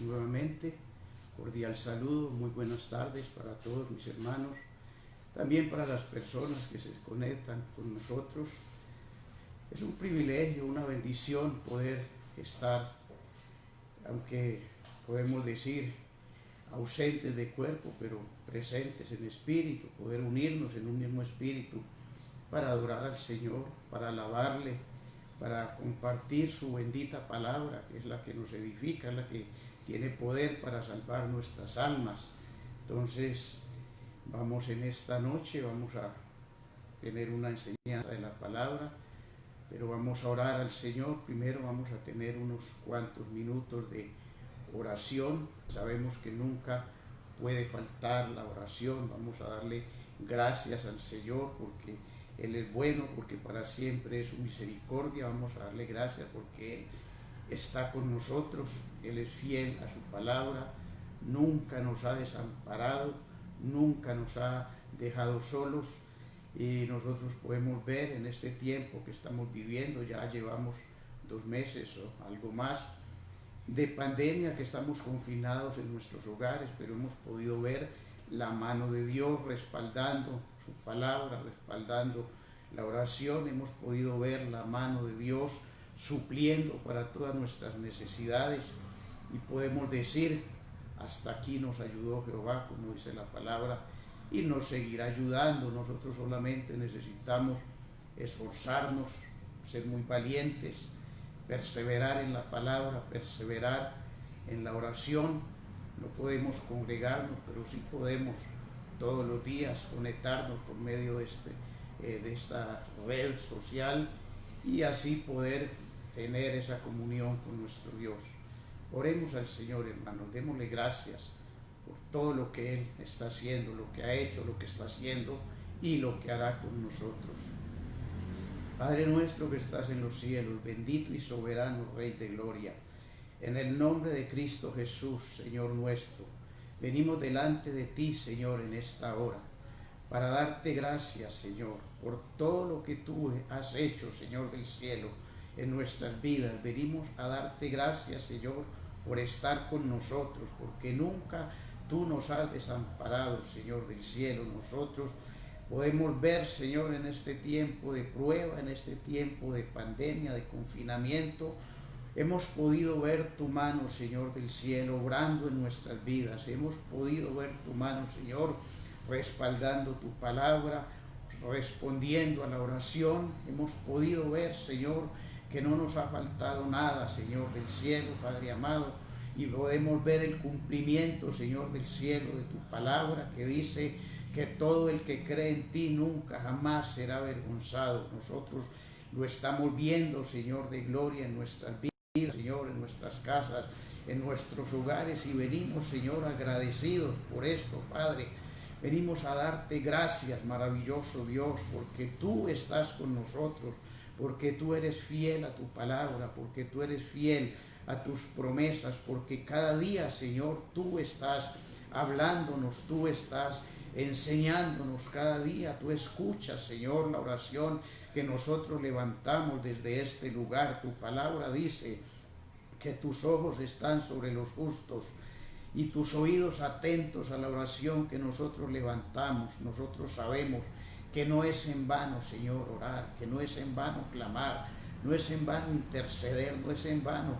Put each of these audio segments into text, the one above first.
nuevamente. Cordial saludo, muy buenas tardes para todos mis hermanos, también para las personas que se conectan con nosotros. Es un privilegio, una bendición poder estar, aunque podemos decir ausentes de cuerpo, pero presentes en espíritu, poder unirnos en un mismo espíritu para adorar al Señor, para alabarle, para compartir su bendita palabra, que es la que nos edifica, la que tiene poder para salvar nuestras almas. Entonces, vamos en esta noche, vamos a tener una enseñanza de la palabra, pero vamos a orar al Señor. Primero vamos a tener unos cuantos minutos de oración. Sabemos que nunca puede faltar la oración. Vamos a darle gracias al Señor porque Él es bueno, porque para siempre es su misericordia. Vamos a darle gracias porque Él está con nosotros, Él es fiel a su palabra, nunca nos ha desamparado, nunca nos ha dejado solos, y nosotros podemos ver en este tiempo que estamos viviendo, ya llevamos 2 meses o algo más de pandemia, que estamos confinados en nuestros hogares, pero hemos podido ver la mano de Dios respaldando su palabra, respaldando la oración. Hemos podido ver la mano de Dios supliendo para todas nuestras necesidades, y podemos decir: hasta aquí nos ayudó Jehová, como dice la palabra, y nos seguirá ayudando. Nosotros solamente necesitamos esforzarnos, ser muy valientes, perseverar en la palabra, perseverar en la oración. No podemos congregarnos, pero sí podemos todos los días conectarnos por medio de esta red social, y así poder tener esa comunión con nuestro Dios. Oremos al Señor, hermanos, démosle gracias por todo lo que Él está haciendo, lo que ha hecho, lo que está haciendo y lo que hará con nosotros. Padre nuestro que estás en los cielos, bendito y soberano Rey de gloria, en el nombre de Cristo Jesús, Señor nuestro, venimos delante de ti, Señor, en esta hora, para darte gracias, Señor, por todo lo que tú has hecho, Señor del cielo, en nuestras vidas. Venimos a darte gracias, Señor, por estar con nosotros, porque nunca tú nos has desamparado, Señor del cielo. Nosotros podemos ver, Señor, en este tiempo de prueba, en este tiempo de pandemia, de confinamiento, hemos podido ver tu mano, Señor del cielo, obrando en nuestras vidas. Hemos podido ver tu mano, Señor, respaldando tu palabra, respondiendo a la oración. Hemos podido ver, Señor, que no nos ha faltado nada, Señor del cielo, Padre amado, y podemos ver el cumplimiento, Señor del cielo, de tu palabra, que dice que todo el que cree en ti nunca jamás será avergonzado. Nosotros lo estamos viendo, Señor de gloria, en nuestras vidas, Señor, en nuestras casas, en nuestros hogares, y venimos, Señor, agradecidos por esto, Padre. Venimos a darte gracias, maravilloso Dios, porque tú estás con nosotros, porque tú eres fiel a tu palabra, porque tú eres fiel a tus promesas, porque cada día, Señor, tú estás hablándonos, tú estás enseñándonos cada día. Tú escuchas, Señor, la oración que nosotros levantamos desde este lugar. Tu palabra dice que tus ojos están sobre los justos y tus oídos atentos a la oración que nosotros levantamos. Nosotros sabemos que no es en vano, Señor, orar, que no es en vano clamar, no es en vano interceder, no es en vano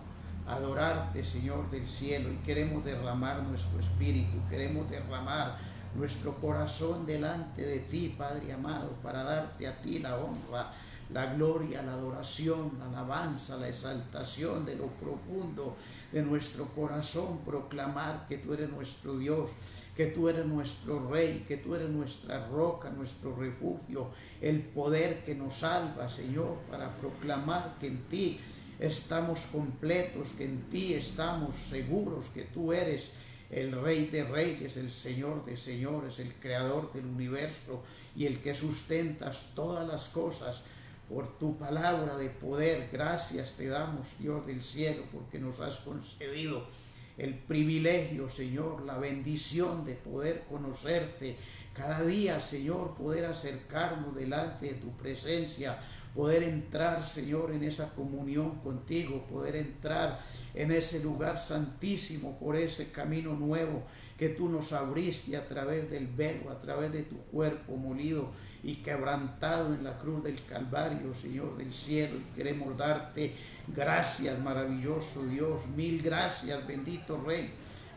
adorarte, Señor del cielo. Y queremos derramar nuestro espíritu, queremos derramar nuestro corazón delante de ti, Padre amado, para darte a ti la honra, la gloria, la adoración, la alabanza, la exaltación de lo profundo de nuestro corazón. Proclamar que tú eres nuestro Dios, que tú eres nuestro Rey, que tú eres nuestra roca, nuestro refugio, el poder que nos salva, Señor, para proclamar que en ti estamos completos, que en ti estamos seguros, que tú eres el Rey de reyes, el Señor de señores, el Creador del universo y el que sustentas todas las cosas por tu palabra de poder. Gracias te damos, Dios del cielo, porque nos has concedido el privilegio, Señor, la bendición de poder conocerte cada día, Señor, poder acercarnos delante de tu presencia, poder entrar, Señor, en esa comunión contigo, poder entrar en ese lugar santísimo por ese camino nuevo que tú nos abriste a través del velo, a través de tu cuerpo molido y quebrantado en la cruz del Calvario, Señor del cielo. Y queremos darte gracias, maravilloso Dios, mil gracias, bendito Rey.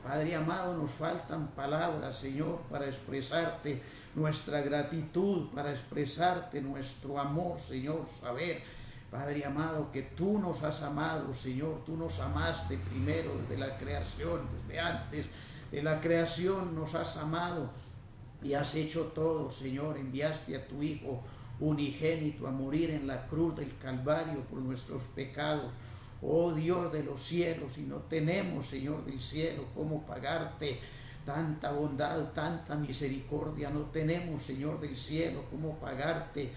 Padre amado, nos faltan palabras, Señor, para expresarte nuestra gratitud, para expresarte nuestro amor, Señor, saber, Padre amado, que tú nos has amado, Señor, tú nos amaste primero desde la creación, desde antes de la creación nos has amado y has hecho todo, Señor. Enviaste a tu Hijo unigénito a morir en la cruz del Calvario por nuestros pecados. Oh Dios de los cielos, y no tenemos, Señor del cielo, cómo pagarte tanta bondad, tanta misericordia. No tenemos, Señor del cielo, cómo pagarte,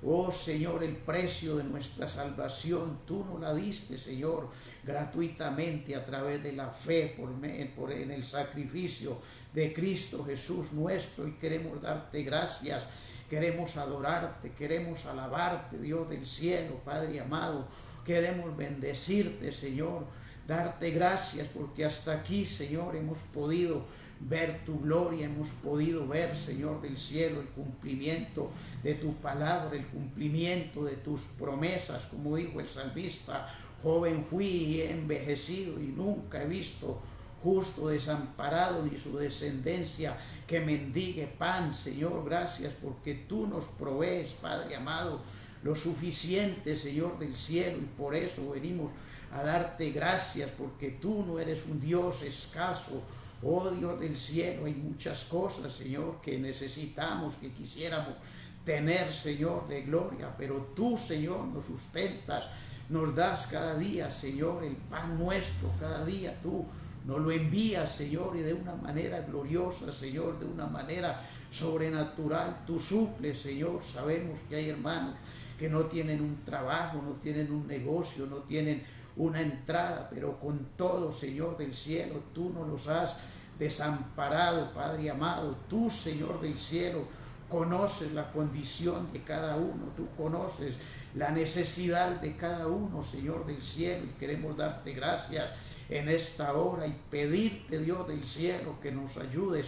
oh Señor, el precio de nuestra salvación. Tú nos la diste, Señor, gratuitamente a través de la fe en el sacrificio de Cristo Jesús nuestro, y queremos darte gracias. Queremos adorarte, queremos alabarte, Dios del cielo, Padre amado. Queremos bendecirte, Señor, darte gracias porque hasta aquí, Señor, hemos podido ver tu gloria, hemos podido ver, Señor del cielo, el cumplimiento de tu palabra, el cumplimiento de tus promesas, como dijo el salmista: joven fui y he envejecido y nunca he visto justo desamparado ni su descendencia que mendigue pan. Señor, gracias porque tú nos provees, Padre amado, lo suficiente, Señor del cielo, y por eso venimos a darte gracias, porque tú no eres un Dios escaso. Oh Dios del cielo, hay muchas cosas, Señor, que necesitamos, que quisiéramos tener, Señor, de gloria, pero tú, Señor, nos sustentas, nos das cada día, Señor, el pan nuestro, cada día tú nos lo envías, Señor, y de una manera gloriosa, Señor, de una manera sobrenatural, tú suples, Señor. Sabemos que hay hermanos que no tienen un trabajo, no tienen un negocio, no tienen una entrada, pero con todo, Señor del cielo, tú no los has desamparado, Padre amado. Tú, Señor del cielo, conoces la condición de cada uno, tú conoces la necesidad de cada uno, Señor del cielo, y queremos darte gracias en esta hora y pedirte, Dios del cielo, que nos ayudes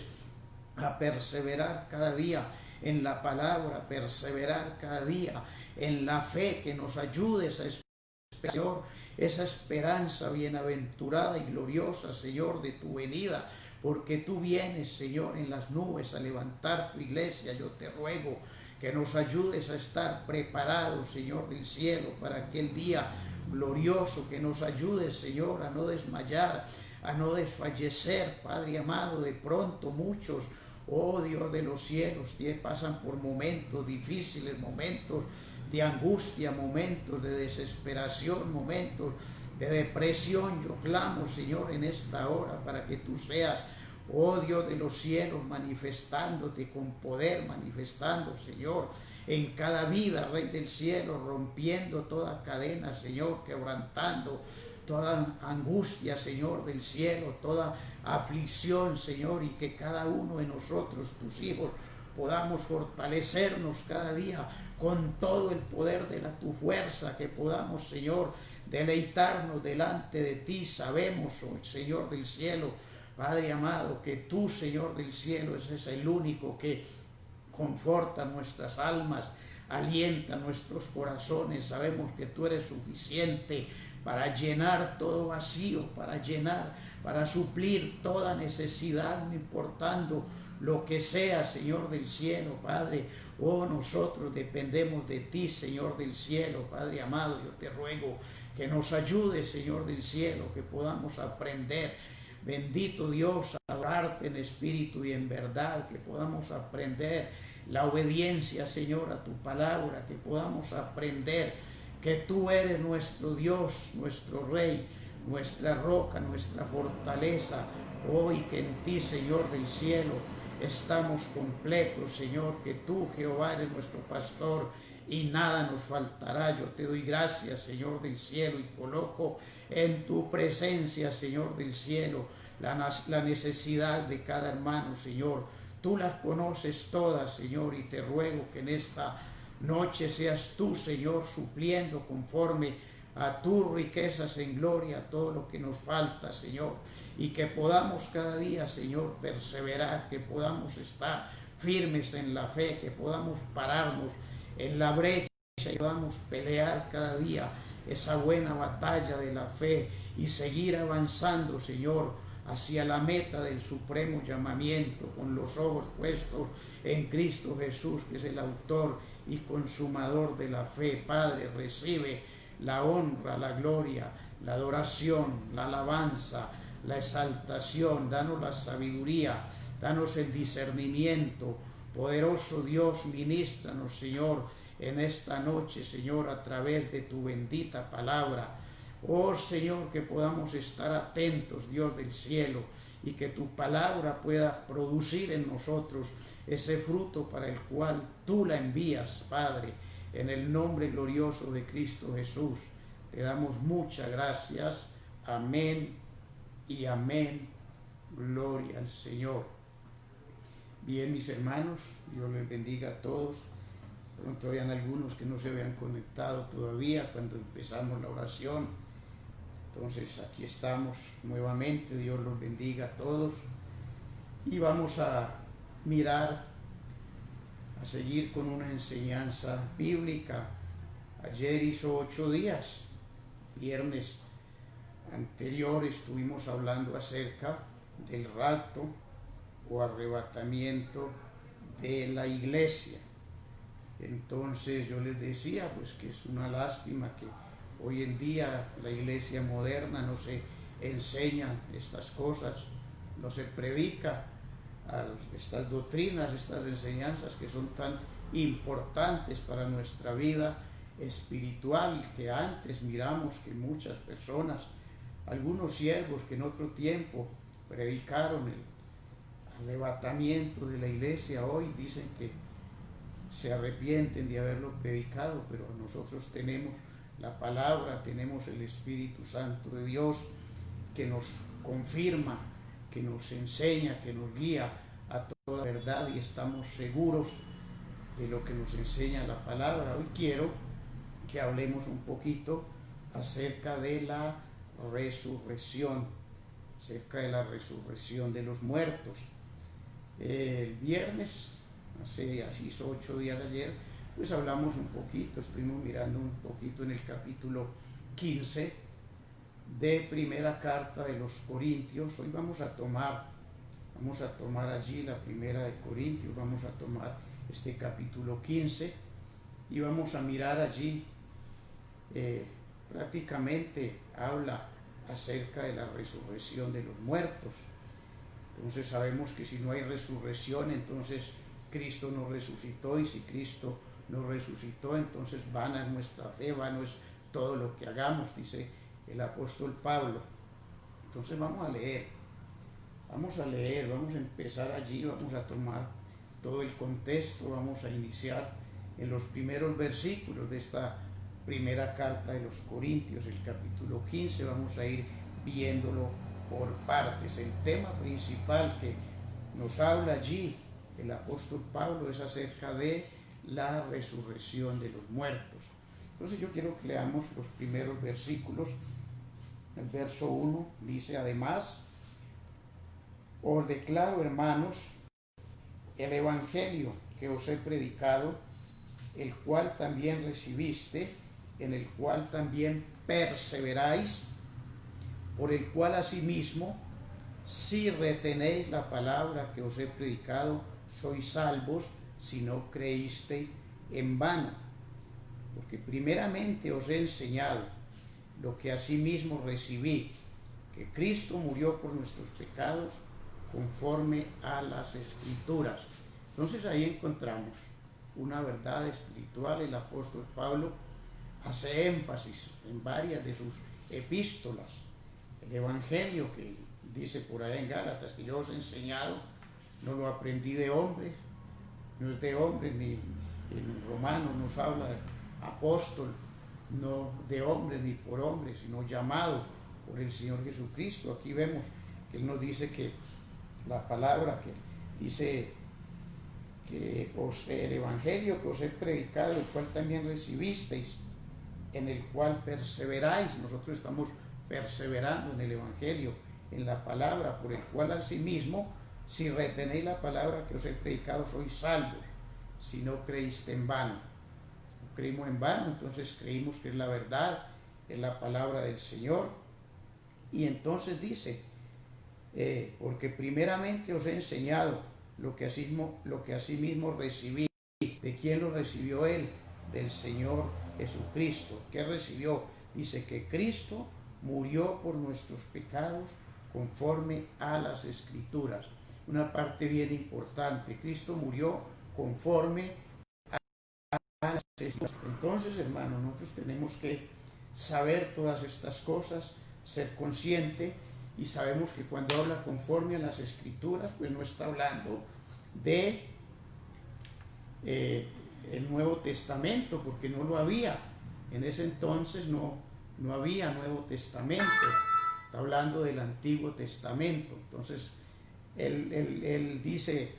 a perseverar cada día en la palabra, perseverar cada día en la fe, que nos ayudes a esperar, Señor, esa esperanza bienaventurada y gloriosa, Señor, de tu venida, porque tú vienes, Señor, en las nubes a levantar tu iglesia. Yo te ruego que nos ayudes a estar preparados, Señor del cielo, para aquel día glorioso, que nos ayudes, Señor, a no desmayar, a no desfallecer, Padre amado. De pronto muchos, oh Dios de los cielos, pasan por momentos difíciles, momentos de angustia, momentos de desesperación, momentos de depresión. Yo clamo, Señor, en esta hora para que tú seas, oh Dios de los cielos, manifestándote con poder, manifestando, Señor, en cada vida, Rey del cielo, rompiendo toda cadena, Señor, quebrantando toda angustia, Señor del cielo, toda aflicción, Señor, y que cada uno de nosotros, tus hijos, podamos fortalecernos cada día con todo el poder de tu fuerza, que podamos, Señor, deleitarnos delante de ti. Sabemos, oh Señor del cielo, Padre amado, que tú, Señor del cielo, eres el único que conforta nuestras almas, alienta nuestros corazones. Sabemos que tú eres suficiente para llenar todo vacío, para llenar, para suplir toda necesidad, no importando lo que sea, Señor del cielo, Padre. Oh, nosotros dependemos de ti, Señor del cielo, Padre amado. Yo te ruego que nos ayudes, Señor del cielo, que podamos aprender, bendito Dios, a adorarte en espíritu y en verdad, que podamos aprender la obediencia, Señor, a tu palabra, que podamos aprender que tú eres nuestro Dios, nuestro Rey, nuestra roca, nuestra fortaleza. Hoy que en ti, Señor del cielo, estamos completos, Señor, que tú, Jehová, eres nuestro pastor y nada nos faltará. Yo te doy gracias, Señor del cielo, y coloco en tu presencia, Señor del cielo, la necesidad de cada hermano, Señor. Tú las conoces todas, Señor, y te ruego que en esta noche seas tú, Señor, supliendo conforme a tus riquezas en gloria todo lo que nos falta, Señor, y que podamos cada día, Señor, perseverar, que podamos estar firmes en la fe, que podamos pararnos en la brecha y podamos pelear cada día esa buena batalla de la fe y seguir avanzando, Señor, hacia la meta del supremo llamamiento, con los ojos puestos en Cristo Jesús, que es el autor y consumador de la fe. Padre, recibe la honra, la gloria, la adoración, la alabanza, la exaltación. Danos la sabiduría, danos el discernimiento. Poderoso Dios, ministranos, Señor, en esta noche, Señor, a través de tu bendita palabra. Oh Señor, que podamos estar atentos, Dios del cielo, y que tu palabra pueda producir en nosotros ese fruto para el cual tú la envías, Padre, en el nombre glorioso de Cristo Jesús. Te damos muchas gracias. Amén y amén. Gloria al Señor. Bien, mis hermanos, Dios les bendiga a todos. Pronto habían algunos que no se habían conectado todavía cuando empezamos la oración. Entonces aquí estamos nuevamente. Dios los bendiga a todos. Y vamos a mirar, a seguir con una enseñanza bíblica. Ayer hizo 8 días, viernes anterior, estuvimos hablando acerca del rapto o arrebatamiento de la iglesia. Entonces yo les decía pues que es una lástima que hoy en día la iglesia moderna no se enseña estas cosas, no se predica estas doctrinas, estas enseñanzas que son tan importantes para nuestra vida espiritual, que antes miramos que muchas personas, algunos siervos que en otro tiempo predicaron el arrebatamiento de la iglesia, hoy dicen que se arrepienten de haberlo predicado, pero nosotros tenemos la palabra, tenemos el Espíritu Santo de Dios que nos confirma, que nos enseña, que nos guía a toda verdad y estamos seguros de lo que nos enseña la palabra. Hoy quiero que hablemos un poquito acerca de la resurrección, acerca de la resurrección de los muertos. El viernes, así hizo 8 días ayer, pues hablamos un poquito, estuvimos mirando un poquito en el capítulo 15 de primera carta de los Corintios. Hoy vamos a tomar allí la primera de Corintios, vamos a tomar este capítulo 15 y vamos a mirar allí, prácticamente habla acerca de la resurrección de los muertos. Entonces sabemos que si no hay resurrección, entonces Cristo no resucitó, y si Cristo no resucitó, entonces vana es nuestra fe, vano es todo lo que hagamos, dice el apóstol Pablo. Entonces vamos a leer, vamos a empezar allí, vamos a tomar todo el contexto, vamos a iniciar en los primeros versículos de esta primera carta de los Corintios, el capítulo 15, vamos a ir viéndolo por partes. El tema principal que nos habla allí el apóstol Pablo es acerca de la resurrección de los muertos. Entonces yo quiero que leamos los primeros versículos. El verso 1 dice: además, os declaro, hermanos, el evangelio que os he predicado, el cual también recibiste, en el cual también perseveráis, por el cual asimismo, si retenéis la palabra que os he predicado, sois salvos, si no creísteis en vano. Porque primeramente os he enseñado lo que asimismo recibí, que Cristo murió por nuestros pecados conforme a las Escrituras. Entonces ahí encontramos una verdad espiritual. El apóstol Pablo hace énfasis en varias de sus epístolas. El evangelio que dice por allá en Gálatas, que yo os he enseñado, no lo aprendí de hombre, no es de hombre, ni en Romanos nos habla de apóstol, no de hombre ni por hombre, sino llamado por el Señor Jesucristo. Aquí vemos que Él nos dice que la palabra que dice el evangelio que os he predicado, el cual también recibisteis, en el cual perseveráis. Nosotros estamos perseverando en el evangelio, en la palabra, por el cual asimismo, si retenéis la palabra que os he predicado, sois salvos, si no creíste en vano. No creímos en vano, entonces creímos que es la verdad, es la palabra del Señor. Y entonces dice, porque primeramente os he enseñado lo que asimismo recibí. ¿De quién lo recibió él? Del Señor Jesucristo. ¿Qué recibió? Dice que Cristo murió por nuestros pecados conforme a las Escrituras. Una parte bien importante, Cristo murió conforme a las Escrituras. Entonces, hermanos, nosotros tenemos que saber todas estas cosas, ser consciente, y sabemos que cuando habla conforme a las Escrituras, pues no está hablando de el Nuevo Testamento, porque no lo había. En ese entonces no había Nuevo Testamento. Está hablando del Antiguo Testamento. Entonces, él dice,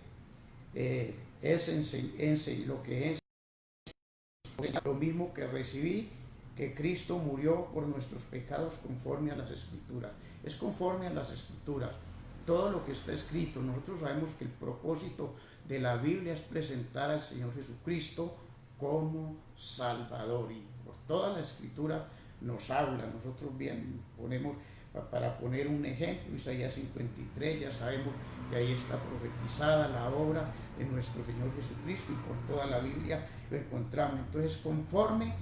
lo que es lo mismo que recibí, que Cristo murió por nuestros pecados conforme a las Escrituras. Es conforme a las Escrituras. Todo lo que está escrito, nosotros sabemos que el propósito de la Biblia es presentar al Señor Jesucristo como Salvador, y por toda la Escritura nos habla. Nosotros bien ponemos, para poner un ejemplo, Isaías 53, ya sabemos que ahí está profetizada la obra de nuestro Señor Jesucristo, y por toda la Biblia lo encontramos. Entonces, conforme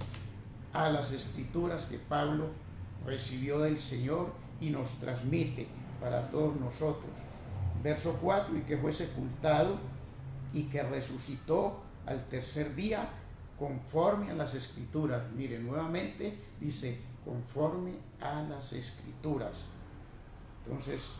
a las Escrituras que Pablo recibió del Señor y nos transmite para todos nosotros. Verso 4, y que fue sepultado y que resucitó al tercer día conforme a las Escrituras. Mire, nuevamente dice conforme a las Escrituras. Entonces,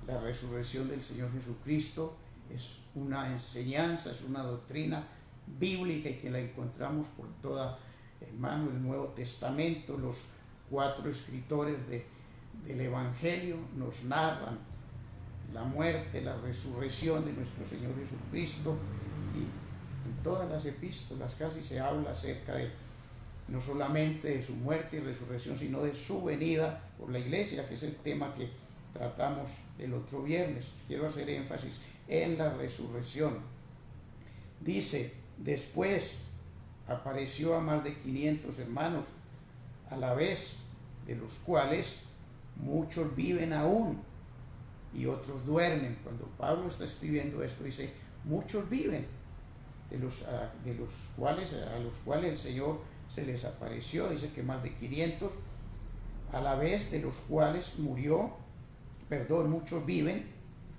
la resurrección del Señor Jesucristo es una enseñanza, es una doctrina bíblica, y que la encontramos por toda, hermano, el Nuevo Testamento. Los 4 escritores del Evangelio nos narran la muerte, la resurrección de nuestro Señor Jesucristo, y en todas las epístolas casi se habla acerca de no solamente de su muerte y resurrección, sino de su venida por la iglesia, que es el tema que tratamos el otro viernes. Quiero hacer énfasis en la resurrección. Dice, después apareció a más de 500 hermanos a la vez, de los cuales muchos viven aún y otros duermen. Cuando Pablo está escribiendo esto, dice, muchos viven, a los cuales el Señor se les apareció. Dice que más de 500, a la vez de los cuales muchos viven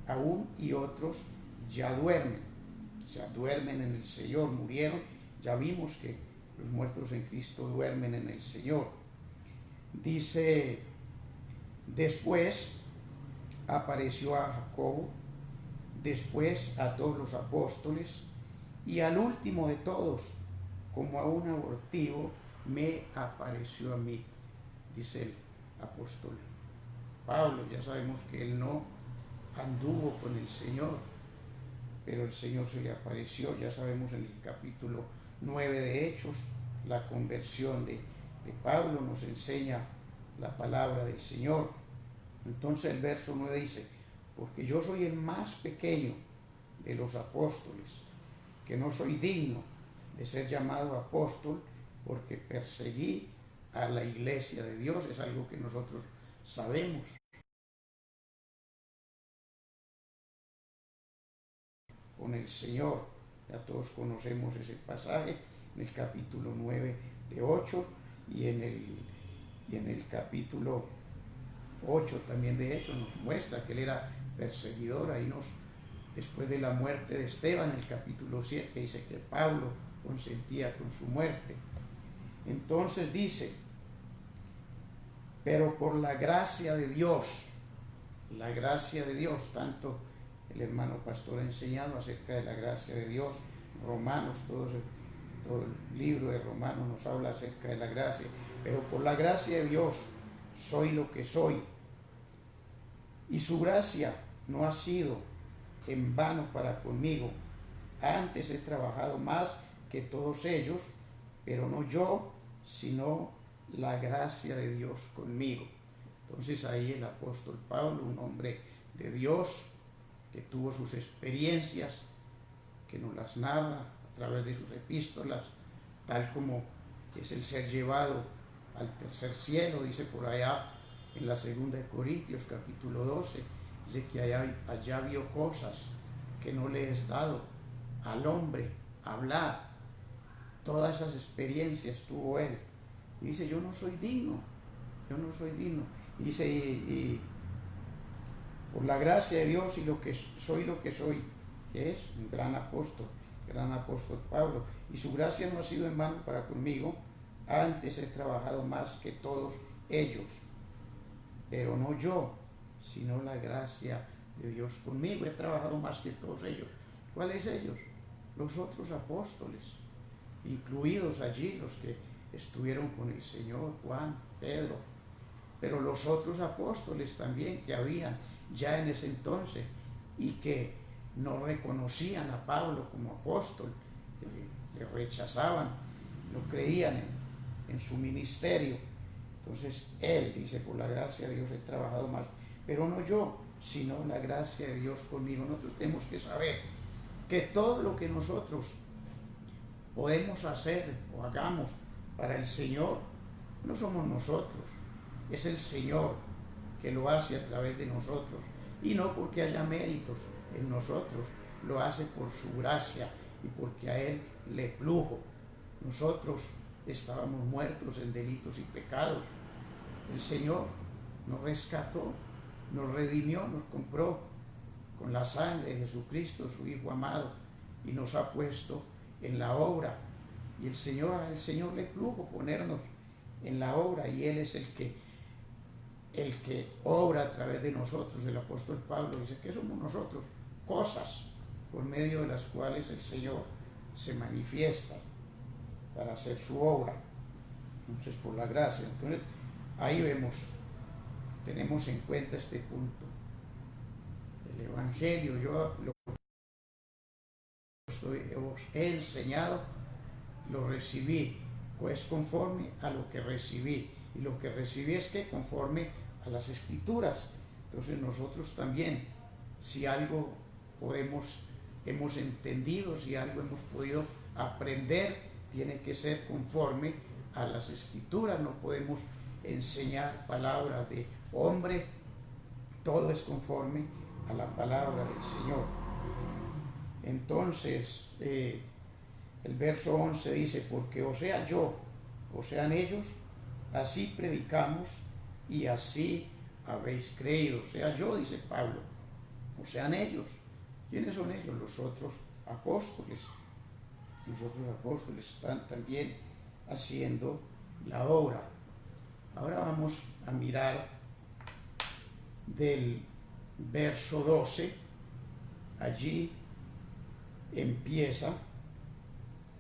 aún y otros ya duermen. O sea, duermen en el Señor, murieron. Ya vimos que los muertos en Cristo duermen en el Señor. Dice, después apareció a Jacobo, después a todos los apóstoles, y al último de todos, como a un abortivo, me apareció a mí. Dice el apóstol Pablo. Ya sabemos que él no anduvo con el Señor, pero el Señor se le apareció. Ya sabemos en el capítulo 9 de Hechos, la conversión de Pablo nos enseña la palabra del Señor. Entonces el verso 9 dice, porque yo soy el más pequeño de los apóstoles, que no soy digno de ser llamado apóstol, porque perseguí a la iglesia de Dios. Es algo que nosotros sabemos. Con el Señor, ya todos conocemos ese pasaje en el capítulo 9 de 8, y en el capítulo 8 también de Hechos nos muestra que él era perseguidor. Ahí después de la muerte de Esteban, en el capítulo 7, dice que Pablo consentía con su muerte. Entonces dice, pero por la gracia de Dios, tanto el hermano pastor ha enseñado acerca de la gracia de Dios. Romanos, todo el libro de Romanos nos habla acerca de la gracia. Pero por la gracia de Dios soy lo que soy, y su gracia no ha sido en vano para conmigo, Antes he trabajado más que todos ellos, pero no yo, sino la gracia de Dios conmigo. Entonces ahí el apóstol Pablo, un hombre de Dios, que tuvo sus experiencias, que nos las narra a través de sus epístolas, tal como es el ser llevado al tercer cielo, dice por allá en la segunda de Corintios capítulo 12, dice que allá vio cosas que no le es dado al hombre hablar. Todas esas experiencias tuvo él. Y dice, yo no soy digno. Y dice, y por la gracia de Dios y lo que soy, que es un gran apóstol Pablo. Y su gracia no ha sido en vano para conmigo. Antes he trabajado más que todos ellos. Pero no yo, sino la gracia de Dios conmigo. He trabajado más que todos ellos. ¿Cuáles ellos? Los otros apóstoles, incluidos allí los que estuvieron con el Señor, Juan, Pedro, pero los otros apóstoles también que habían ya en ese entonces y que no reconocían a Pablo como apóstol, le rechazaban, no creían en su ministerio. Entonces él dice, por la gracia de Dios he trabajado más, pero no yo, sino la gracia de Dios conmigo. Nosotros tenemos que saber que todo lo que nosotros podemos hacer o hagamos para el Señor, no somos nosotros, es el Señor que lo hace a través de nosotros, y no porque haya méritos en nosotros, lo hace por su gracia y porque a Él le plujo. Nosotros estábamos muertos en delitos y pecados. El Señor nos rescató, nos redimió, nos compró con la sangre de Jesucristo, su Hijo amado, y nos ha puesto en la obra. Y al Señor le plugo ponernos en la obra, y Él es el que obra a través de nosotros. El apóstol Pablo dice que somos nosotros, cosas por medio de las cuales el Señor se manifiesta para hacer su obra. Entonces, por la gracia. Entonces, ahí tenemos en cuenta este punto. El Evangelio, yo os he enseñado, lo recibí, pues conforme a lo que recibí. Y lo que recibí es que conforme a las Escrituras. Entonces nosotros también, si algo hemos entendido, si algo hemos podido aprender, tiene que ser conforme a las Escrituras. No podemos enseñar palabras de hombre, todo es conforme a la palabra del Señor. Entonces, el verso 11 dice, porque o sea yo, o sean ellos, así predicamos y así habéis creído. O sea yo, dice Pablo, o sean ellos. ¿Quiénes son ellos? Los otros apóstoles. Los otros apóstoles están también haciendo la obra. Ahora vamos a mirar del verso 12. Allí empieza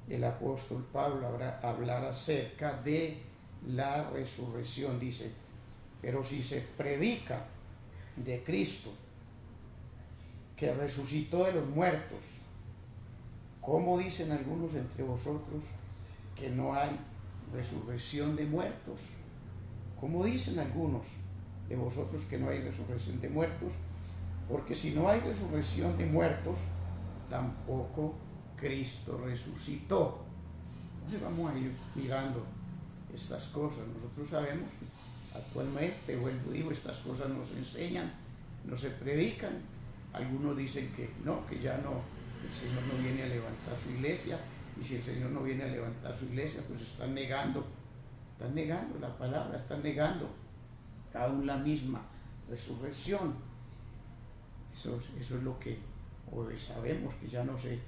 el apóstol Pablo a hablar acerca de la resurrección. Dice, pero si se predica de Cristo, que resucitó de los muertos, ¿cómo dicen algunos entre vosotros que no hay resurrección de muertos? ¿Cómo dicen algunos de vosotros que no hay resurrección de muertos? Porque si no hay resurrección de muertos, tampoco Cristo resucitó. Entonces vamos a ir mirando estas cosas. Nosotros sabemos, actualmente, digo, estas cosas no se enseñan, no se predican. Algunos dicen que no, que ya no, el Señor no viene a levantar su iglesia, y si el Señor no viene a levantar su iglesia, pues están negando la palabra, están negando aún la misma resurrección. Eso es lo que hoy sabemos, que ya no se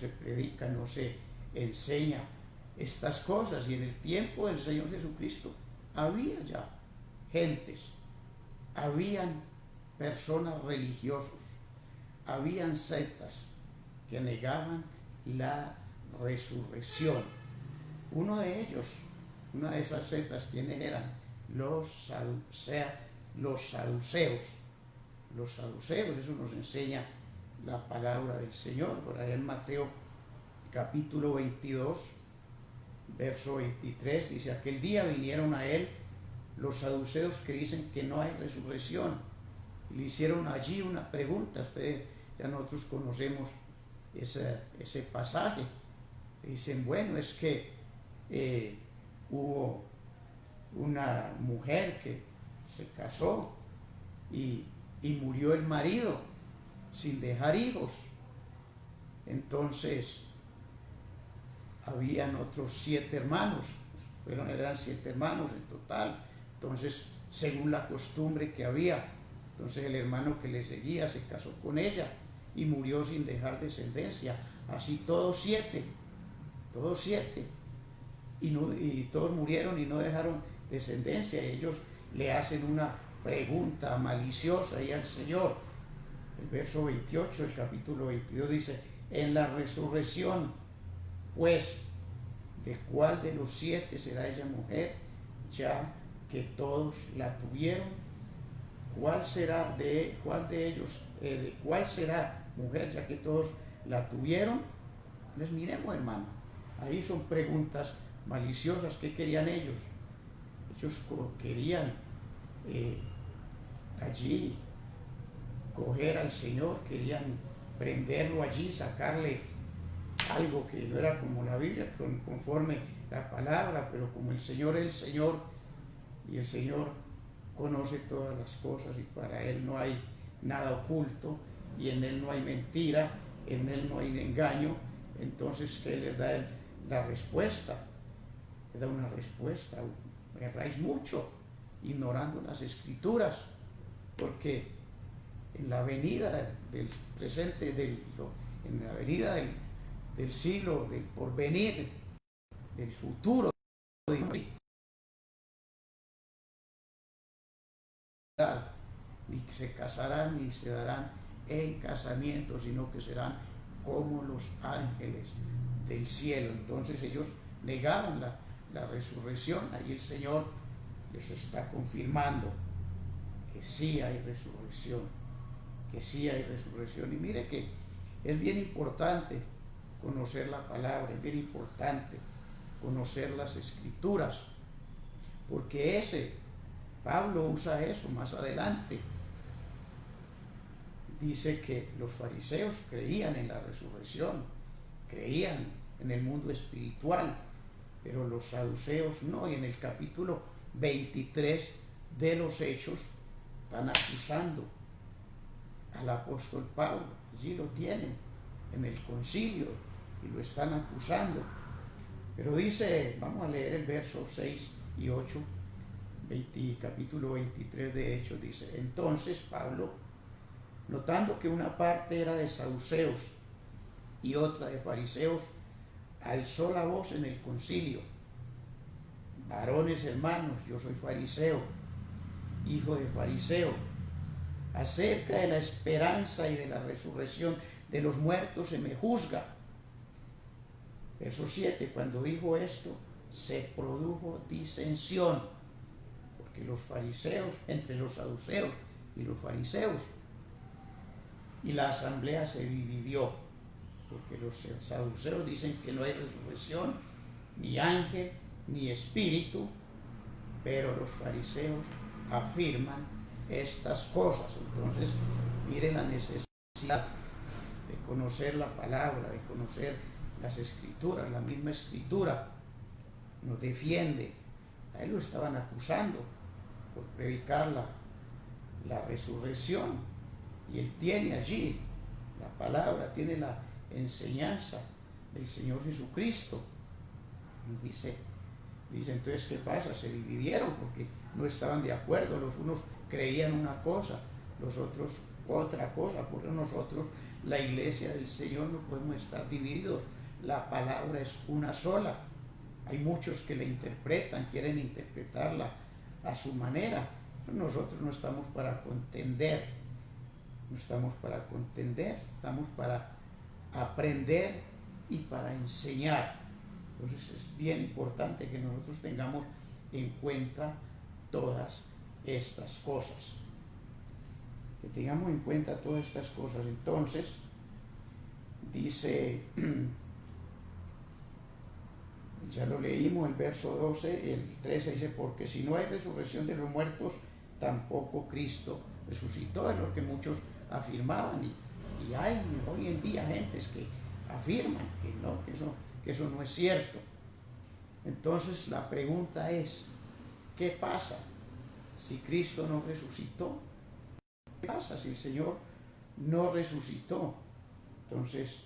predica, no se enseña estas cosas. Y en el tiempo del Señor Jesucristo había ya gentes, habían personas religiosas, habían sectas que negaban la resurrección. Una de esas sectas, ¿quiénes eran? Los saduceos. Los saduceos, eso nos enseña la palabra del Señor. Por allá en Mateo capítulo 22, verso 23, dice: aquel día vinieron a él los saduceos que dicen que no hay resurrección. Y le hicieron allí una pregunta. Ustedes, ya nosotros conocemos ese pasaje. Dicen, bueno, es que hubo una mujer que se casó y murió el marido sin dejar hijos. Entonces habían otros 7 hermanos, eran 7 hermanos en total. Entonces, según la costumbre que había, entonces el hermano que le seguía se casó con ella y murió sin dejar descendencia. Así todos 7, y todos murieron y no dejaron descendencia. Ellos le hacen una pregunta maliciosa ahí al Señor. El verso 28, el capítulo 22 dice: en la resurrección, pues, ¿de cuál de los 7 será ella mujer, ya que todos la tuvieron? ¿Cuál será de cuál será mujer, ya que todos la tuvieron? Pues miremos, hermano, ahí son preguntas maliciosas. ¿Qué querían ellos? Ellos querían allí coger al Señor, querían prenderlo allí, sacarle algo que no era como la Biblia, conforme la palabra, pero como el Señor es el Señor, y el Señor conoce todas las cosas, y para Él no hay nada oculto, y en Él no hay mentira, en Él no hay engaño. Entonces Él les da la respuesta, les da una respuesta. Erráis mucho ignorando las Escrituras, porque en la venida del presente, en la venida del siglo, del porvenir, del futuro, ni se casarán ni se darán en casamiento, sino que serán como los ángeles del cielo. Entonces ellos negaban la resurrección. Ahí el Señor les está confirmando que sí hay resurrección, que sí hay resurrección. Y mire que es bien importante conocer la palabra, es bien importante conocer las Escrituras, porque Pablo usa eso más adelante. Dice que los fariseos creían en la resurrección, creían en el mundo espiritual, pero los saduceos no. Y en el capítulo 23 de los Hechos están acusando al apóstol Pablo. Allí lo tienen en el concilio y lo están acusando. Pero dice, vamos a leer el verso 6 y 8, capítulo 23 de Hechos. Dice: entonces Pablo, notando que una parte era de saduceos y otra de fariseos, alzó la voz en el concilio: varones hermanos, yo soy fariseo, hijo de fariseo. Acerca de la esperanza y de la resurrección de los muertos se me juzga. Verso 7, cuando dijo esto, se produjo disensión, porque los fariseos, entre los saduceos y los fariseos, y la asamblea se dividió, porque los saduceos dicen que no hay resurrección, ni ángel, ni espíritu, pero los fariseos afirman estas cosas. Entonces, mire la necesidad de conocer la palabra, de conocer las Escrituras. La misma Escritura nos defiende. A él lo estaban acusando por predicar la resurrección, y él tiene allí la palabra, tiene la enseñanza del Señor Jesucristo. Y dice entonces, ¿qué pasa? Se dividieron porque no estaban de acuerdo. Los unos creían una cosa, los otros otra cosa. Por eso nosotros, la iglesia del Señor, no podemos estar divididos. La palabra es una sola. Hay muchos que la interpretan, quieren interpretarla a su manera. Pero nosotros no estamos para contender, estamos para aprender y para enseñar. Entonces es bien importante que nosotros tengamos en cuenta todas estas cosas. Que tengamos en cuenta todas estas cosas. Entonces, dice Ya lo leímos, el verso 12, el 13 dice, porque si no hay resurrección de los muertos, tampoco Cristo resucitó, es lo que muchos afirmaban, y hay hoy en día gentes que afirman que no, que eso no es cierto. Entonces la pregunta es, ¿qué pasa si Cristo no resucitó? ¿Qué pasa si el Señor no resucitó? Entonces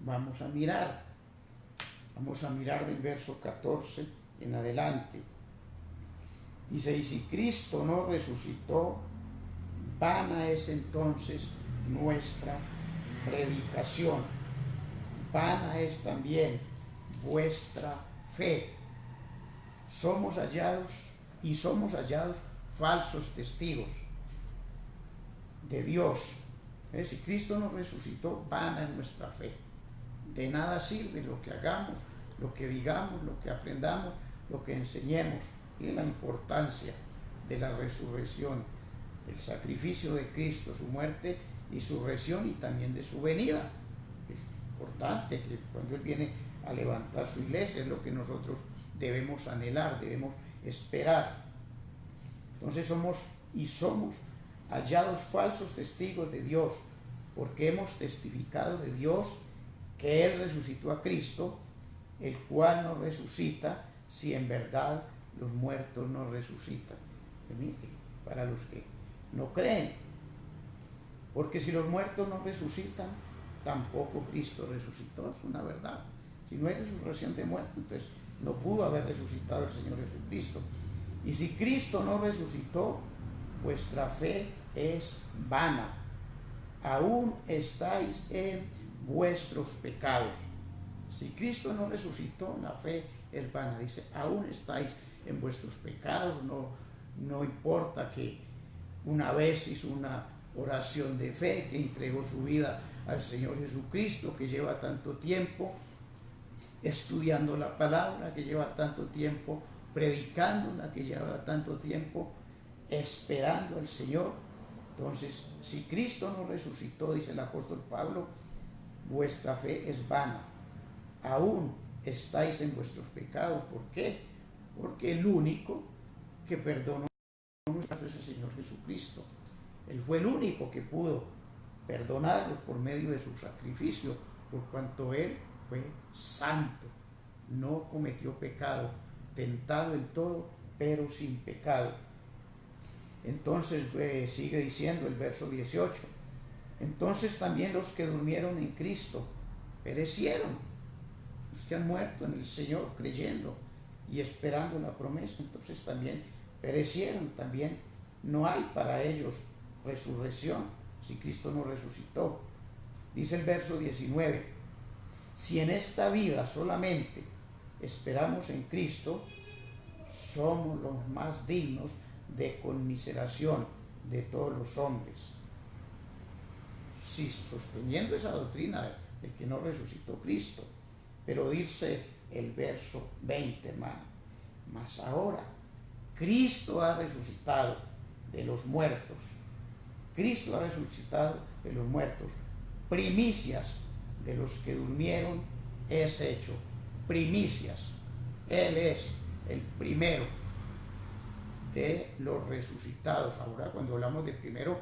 vamos a mirar del verso 14 en adelante. Dice, y si Cristo no resucitó, vana es entonces nuestra predicación, vana es también vuestra fe. Somos hallados falsos testigos de Dios. Si Cristo no resucitó, vana es nuestra fe. De nada sirve lo que hagamos, lo que digamos, lo que aprendamos, lo que enseñemos. Y la importancia de la resurrección, del sacrificio de Cristo, su muerte y su resurrección, y también de su venida. Es importante que cuando Él viene a levantar su iglesia, es lo que nosotros debemos anhelar, debemos esperar. Entonces somos hallados falsos testigos de Dios, porque hemos testificado de Dios que Él resucitó a Cristo, el cual no resucita si en verdad los muertos no resucitan. Para los que no creen, porque si los muertos no resucitan, tampoco Cristo resucitó, es una verdad. Si no hay resurrección de muertos, entonces no pudo haber resucitado el Señor Jesucristo. Y si Cristo no resucitó, vuestra fe es vana, aún estáis en vuestros pecados. Si Cristo no resucitó, la fe es vana. Dice, aún estáis en vuestros pecados. No importa que una vez hizo una oración de fe, que entregó su vida al Señor Jesucristo, que lleva tanto tiempo estudiando la palabra, que lleva tanto tiempo predicándola, que lleva tanto tiempo esperando al Señor. Entonces, si Cristo no resucitó, dice el apóstol Pablo, vuestra fe es vana, aún estáis en vuestros pecados. ¿Por qué? Porque el único que perdonó nuestras es el Señor Jesucristo. Él fue el único que pudo perdonarlos por medio de su sacrificio, por cuanto Él fue santo, no cometió pecado, tentado en todo, pero sin pecado. Entonces sigue diciendo el verso 18, entonces también los que durmieron en Cristo perecieron, los que han muerto en el Señor creyendo y esperando la promesa, entonces también perecieron, también no hay para ellos resurrección si Cristo no resucitó. Dice el verso 19, si en esta vida solamente esperamos en Cristo, somos los más dignos de conmiseración de todos los hombres. Sí, sosteniendo esa doctrina de que no resucitó Cristo. Pero dice el verso 20, hermano, mas ahora Cristo ha resucitado de los muertos. Cristo ha resucitado de los muertos. Primicias de los que durmieron es hecho. Primicias. Él es el primero de los resucitados. Ahora cuando hablamos de primero,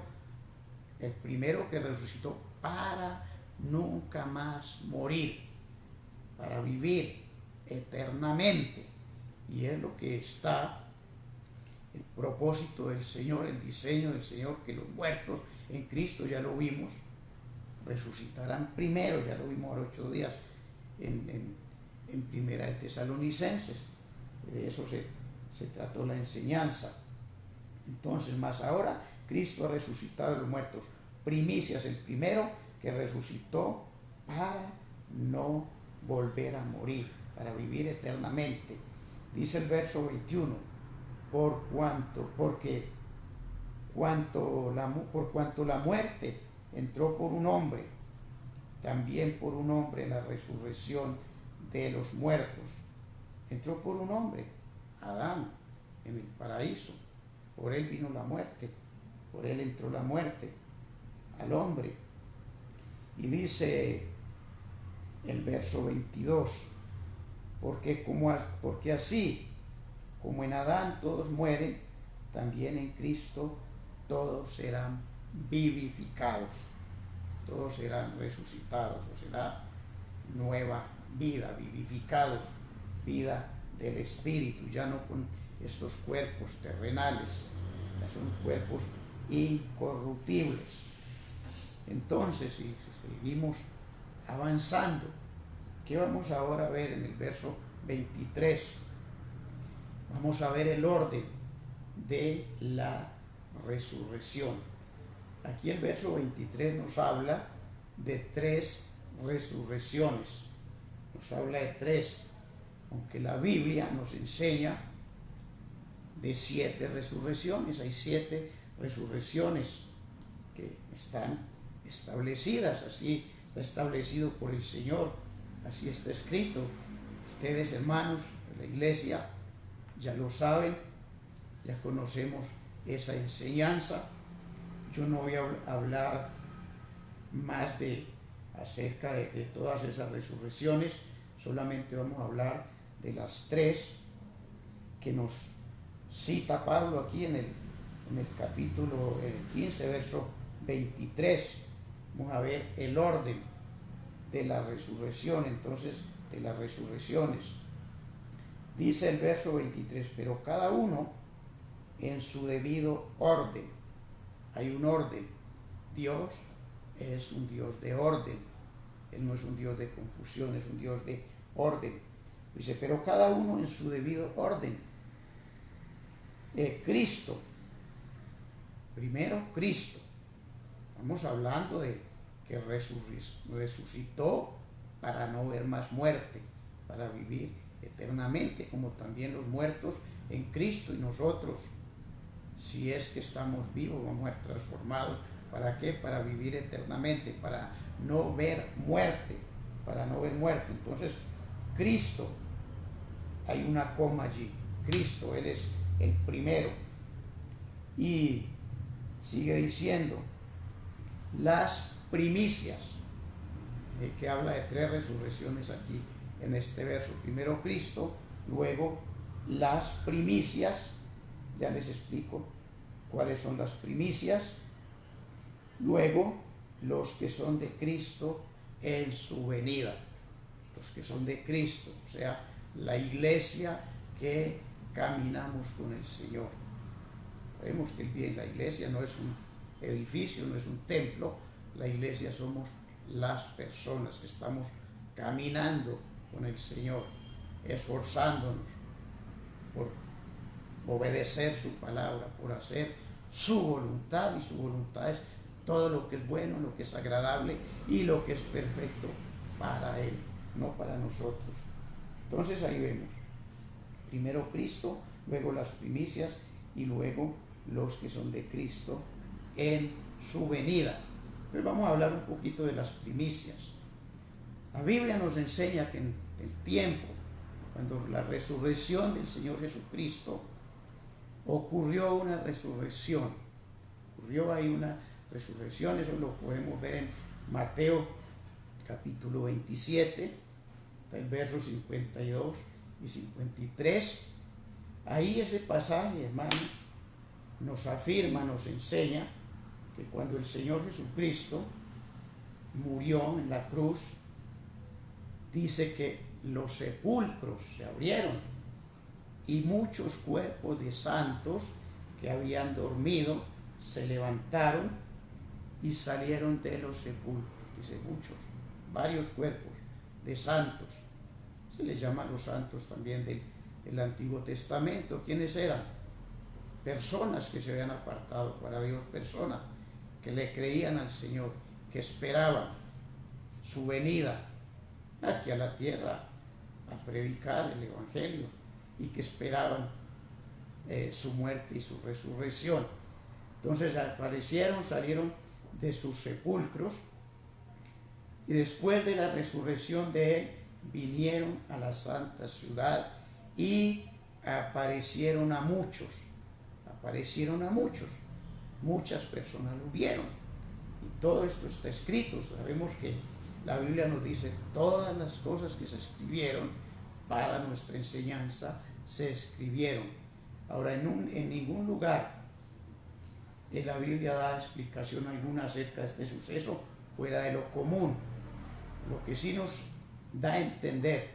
el primero que resucitó para nunca más morir, para vivir eternamente. Y es lo que está el propósito del Señor, el diseño del Señor, que los muertos en Cristo, ya lo vimos, resucitarán primero, ya lo vimos ahora 8 días en Primera de Tesalonicenses. De eso se trató la enseñanza. Entonces, más ahora, Cristo ha resucitado de los muertos. Primicias, el primero que resucitó para no volver a morir, para vivir eternamente. Dice el verso 21, por cuanto la muerte entró por un hombre, también por un hombre la resurrección de los muertos. Entró por un hombre, Adán, en el paraíso. Por él vino la muerte, por él entró la muerte al hombre. Y dice el verso 22, porque así como en Adán todos mueren, también en Cristo todos serán vivificados, todos serán resucitados, o será nueva vida, vivificados, vida del Espíritu, ya no con estos cuerpos terrenales, ya son cuerpos incorruptibles. Entonces, si seguimos avanzando, ¿qué vamos ahora a ver en el verso 23? Vamos a ver el orden de la resurrección. Aquí el verso 23 nos habla de 3 resurrecciones. Nos habla de 3, aunque la Biblia nos enseña de 7 resurrecciones. Hay 7 resurrecciones que están establecidas, así está establecido por el Señor, así está escrito. Ustedes, hermanos de la iglesia, ya lo saben, ya conocemos esa enseñanza. Yo no voy a hablar más acerca de todas esas resurrecciones, solamente vamos a hablar de las 3 que nos cita Pablo aquí en el capítulo 15, verso 23. Vamos a ver el orden de la resurrección, entonces, de las resurrecciones. Dice el verso 23, pero cada uno en su debido orden. Hay un orden. Dios es un Dios de orden. Él no es un Dios de confusión, es un Dios de orden. Dice, pero cada uno en su debido orden. Cristo. Primero, Cristo. Estamos hablando de que resucitó para no ver más muerte, para vivir eternamente, como también los muertos en Cristo, y nosotros, si es que estamos vivos, vamos a ser transformados. ¿Para qué? Para vivir eternamente, para no ver muerte, para no ver muerte. Entonces, Cristo, hay una coma allí, Cristo, Él es el primero. Y sigue diciendo, las primicias, que habla de 3 resurrecciones aquí en este verso. Primero Cristo, luego las primicias, ya les explico cuáles son las primicias, luego los que son de Cristo en su venida, los que son de Cristo, o sea, la iglesia que caminamos con el Señor. Vemos que bien, la iglesia no es un edificio, no es un templo, la iglesia somos las personas que estamos caminando con el Señor, esforzándonos por obedecer su palabra, por hacer su voluntad, y su voluntad es todo lo que es bueno, lo que es agradable y lo que es perfecto para Él, no para nosotros. Entonces ahí vemos, primero Cristo, luego las primicias y luego los que son de Cristo en su venida. Entonces vamos a hablar un poquito de las primicias. La Biblia nos enseña que en el tiempo, cuando la resurrección del Señor Jesucristo, ocurrió una resurrección. Ocurrió ahí una resurrección, eso lo podemos ver en Mateo capítulo 27, el verso 52 y 53. Ahí ese pasaje, hermano, nos afirma, nos enseña que cuando el Señor Jesucristo murió en la cruz, dice que los sepulcros se abrieron y muchos cuerpos de santos que habían dormido se levantaron y salieron de los sepulcros. Dice muchos, varios cuerpos de santos. Se les llama los santos también del Antiguo Testamento. ¿Quiénes eran? Personas que se habían apartado para Dios, personas que le creían al Señor, que esperaban su venida aquí a la tierra a predicar el Evangelio y que esperaban su muerte y su resurrección. Entonces aparecieron, salieron de sus sepulcros y después de la resurrección de Él vinieron a la santa ciudad y aparecieron a muchos, muchas personas lo vieron. Y todo esto está escrito. Sabemos que la Biblia nos dice todas las cosas que se escribieron para nuestra enseñanza se escribieron. Ahora, en ningún lugar de la Biblia da explicación alguna acerca de este suceso fuera de lo común. Lo que sí nos da a entender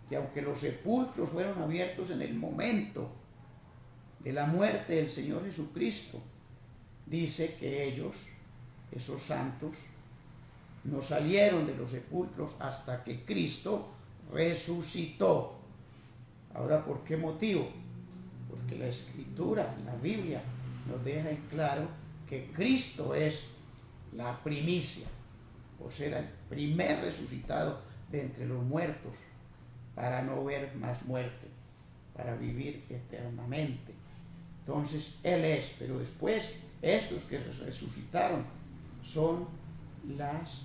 que aunque los sepulcros fueron abiertos en el momento de la muerte del Señor Jesucristo, dice que ellos, esos santos, no salieron de los sepulcros hasta que Cristo resucitó. Ahora, ¿por qué motivo? Porque la Escritura, la Biblia, nos deja en claro que Cristo es la primicia, o sea, el primer resucitado de entre los muertos, para no ver más muerte, para vivir eternamente. Entonces, Él es, pero después, estos que resucitaron son las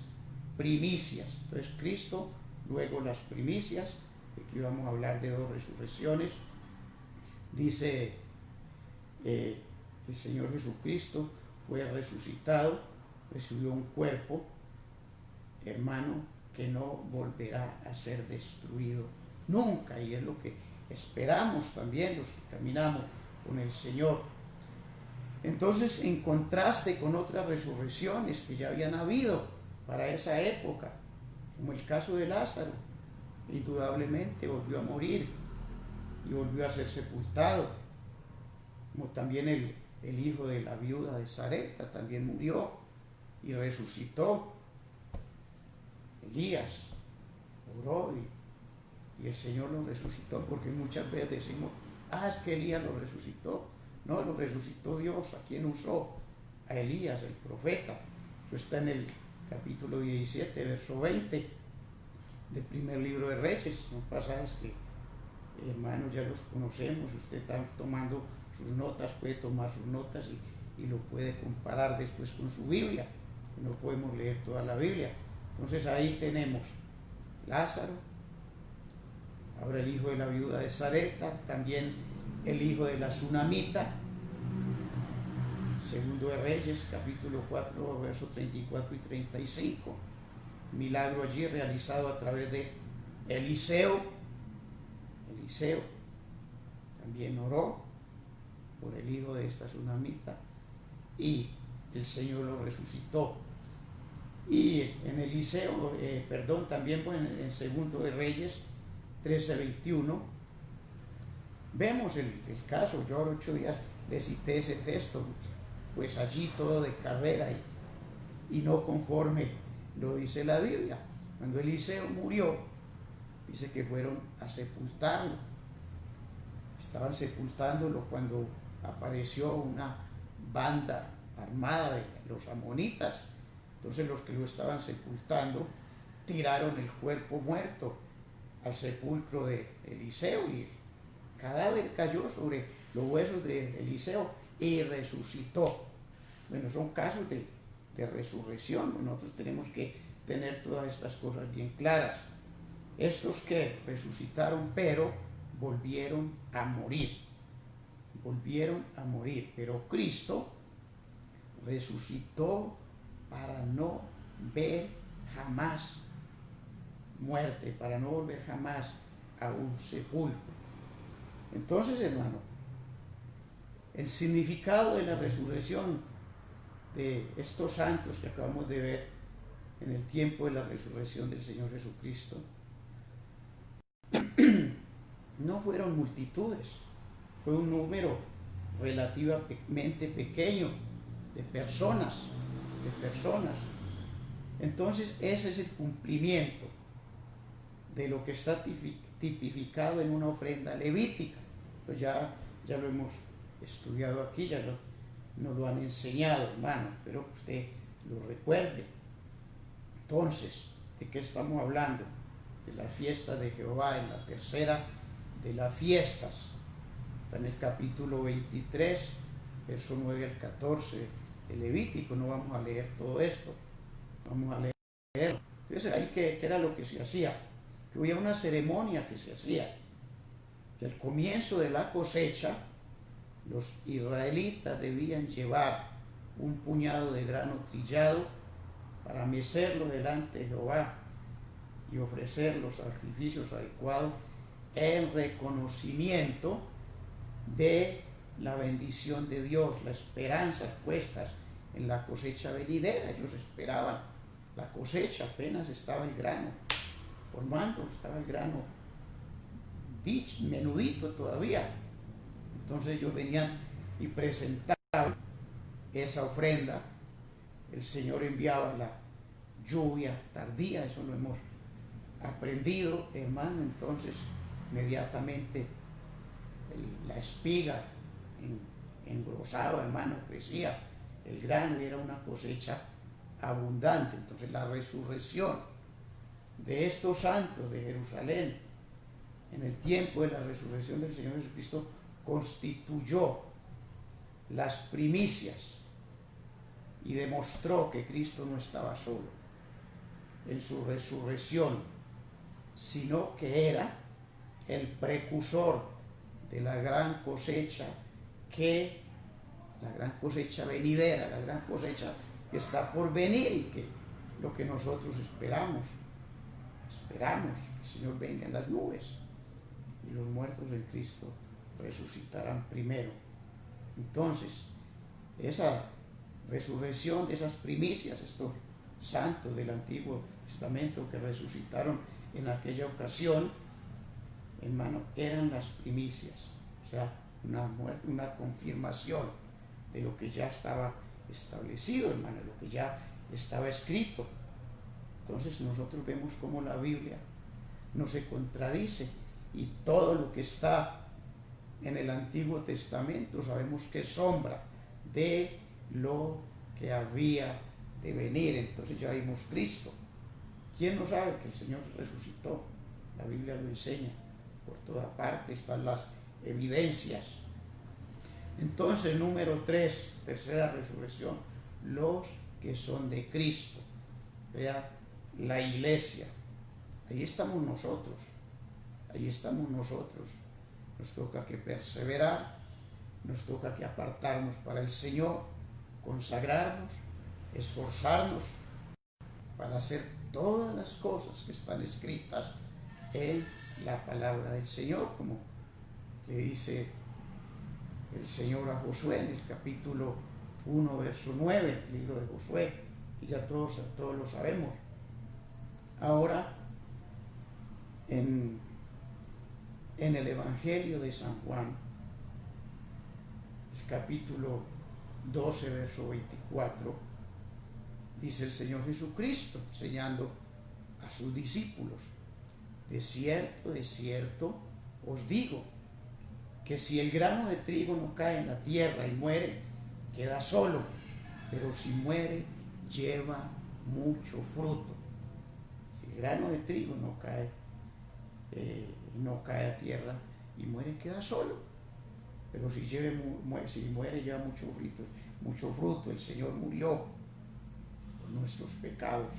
primicias. Entonces, Cristo, luego las primicias. Aquí vamos a hablar de 2 resurrecciones. Dice el Señor Jesucristo fue resucitado, recibió un cuerpo, hermano, que no volverá a ser destruido nunca, y es lo que esperamos también los que caminamos con el Señor. Entonces, en contraste con otras resurrecciones que ya habían habido para esa época, como el caso de Lázaro, indudablemente volvió a morir y volvió a ser sepultado, como también el hijo de la viuda de Sarepta también murió y resucitó. Elías oró y el Señor lo resucitó, porque muchas veces decimos, es que Elías lo resucitó. No, lo resucitó Dios. ¿A quién usó? A Elías, el profeta. Eso está en el capítulo 17, verso 20 del primer libro de Reyes. Son pasajes que, hermanos, ya los conocemos. Usted está tomando sus notas, puede tomar sus notas y lo puede comparar después con su Biblia. No podemos leer toda la Biblia. Entonces ahí tenemos Lázaro, ahora el hijo de la viuda de Sarepta, también el hijo de la Tsunamita, segundo de Reyes, capítulo 4, versos 34 y 35, milagro allí realizado a través de Eliseo. Eliseo también oró por el hijo de esta Tsunamita y el Señor lo resucitó. Y en Eliseo, también pues en segundo de Reyes 13:21, vemos el caso. Yo ahora 8 días le cité ese texto, pues allí todo de carrera y no conforme lo dice la Biblia. Cuando Eliseo murió, dice que fueron a sepultarlo. Estaban sepultándolo cuando apareció una banda armada de los amonitas. Entonces los que lo estaban sepultando tiraron el cuerpo muerto al sepulcro de Eliseo y el cadáver cayó sobre los huesos de Eliseo y resucitó. Bueno, son casos de resurrección. Nosotros tenemos que tener todas estas cosas bien claras. Estos que resucitaron, pero volvieron a morir. Volvieron a morir. Pero Cristo resucitó para no ver jamás muerte, para no volver jamás a un sepulcro. Entonces, hermano, el significado de la resurrección de estos santos que acabamos de ver en el tiempo de la resurrección del Señor Jesucristo no fueron multitudes, fue un número relativamente pequeño de personas. Entonces ese es el cumplimiento de lo que está tipificado en una ofrenda levítica. Pues ya lo hemos estudiado aquí, nos lo han enseñado, hermano, pero usted lo recuerde. Entonces, ¿de qué estamos hablando? De la fiesta de Jehová, en la tercera de las fiestas. Está en el capítulo 23, verso 9 al 14, el Levítico. No vamos a leer todo esto, vamos a leer. Entonces, ahí ¿qué era lo que se hacía? Que había una ceremonia que se hacía, que al comienzo de la cosecha, los israelitas debían llevar un puñado de grano trillado para mecerlo delante de Jehová y ofrecer los sacrificios adecuados el reconocimiento de la bendición de Dios, las esperanzas puestas en la cosecha venidera. Ellos esperaban la cosecha, apenas estaba el grano formando, estaba el grano menudito todavía. Entonces ellos venían y presentaban esa ofrenda. El Señor enviaba la lluvia tardía, eso lo hemos aprendido, hermano. Entonces inmediatamente la espiga engrosaba, hermano, crecía el grano y era una cosecha abundante. Entonces la resurrección de estos santos de Jerusalén en el tiempo de la resurrección del Señor Jesucristo constituyó las primicias y demostró que Cristo no estaba solo en su resurrección, sino que era el precursor de la gran cosecha la gran cosecha venidera, la gran cosecha que está por venir, y que lo que nosotros esperamos que el Señor venga en las nubes y los muertos en Cristo resucitarán primero. Entonces, esa resurrección de esas primicias, estos santos del Antiguo Testamento que resucitaron en aquella ocasión, hermano, eran las primicias, o sea, una confirmación de lo que ya estaba establecido, hermano, lo que ya estaba escrito. Entonces nosotros vemos cómo la Biblia no se contradice, y todo lo que está en el Antiguo Testamento sabemos que es sombra de lo que había de venir. Entonces ya vimos Cristo. ¿Quién no sabe que el Señor resucitó? La Biblia lo enseña, por toda parte están las evidencias. Entonces, número 3, tercera resurrección, los que son de Cristo. Vea, la iglesia, ahí estamos nosotros, nos toca que perseverar, nos toca que apartarnos para el Señor, consagrarnos, esforzarnos para hacer todas las cosas que están escritas en la palabra del Señor, como le dice el Señor a Josué en el capítulo 1, verso 9, el libro de Josué, y ya todos lo sabemos. Ahora, en el Evangelio de San Juan, el capítulo 12, verso 24, dice el Señor Jesucristo, enseñando a sus discípulos: de cierto os digo, que si el grano de trigo no cae en la tierra y muere, queda solo, pero si muere, lleva mucho fruto. Si el grano de trigo no cae a tierra y muere, queda solo, pero si muere, lleva mucho fruto. El Señor murió por nuestros pecados,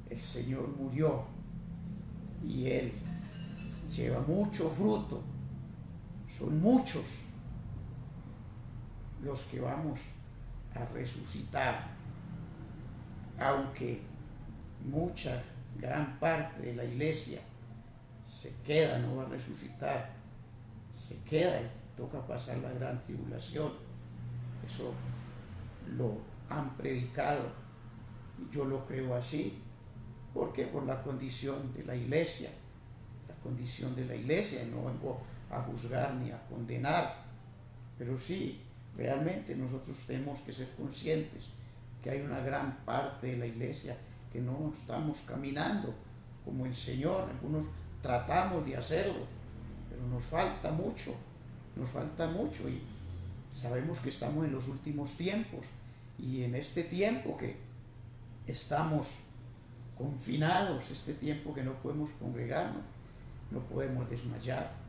el Señor murió y Él lleva mucho fruto. Son muchos los que vamos a resucitar, aunque gran parte de la iglesia se queda, no va a resucitar, se queda y toca pasar la gran tribulación. Eso lo han predicado y yo lo creo así. ¿Por qué? Por la condición de la iglesia, y no vengo a juzgar ni a condenar, pero sí, realmente nosotros tenemos que ser conscientes que hay una gran parte de la iglesia que no estamos caminando como el Señor. Algunos tratamos de hacerlo, pero nos falta mucho, y sabemos que estamos en los últimos tiempos, y en este tiempo que estamos confinados, este tiempo que no podemos congregarnos, no podemos desmayar,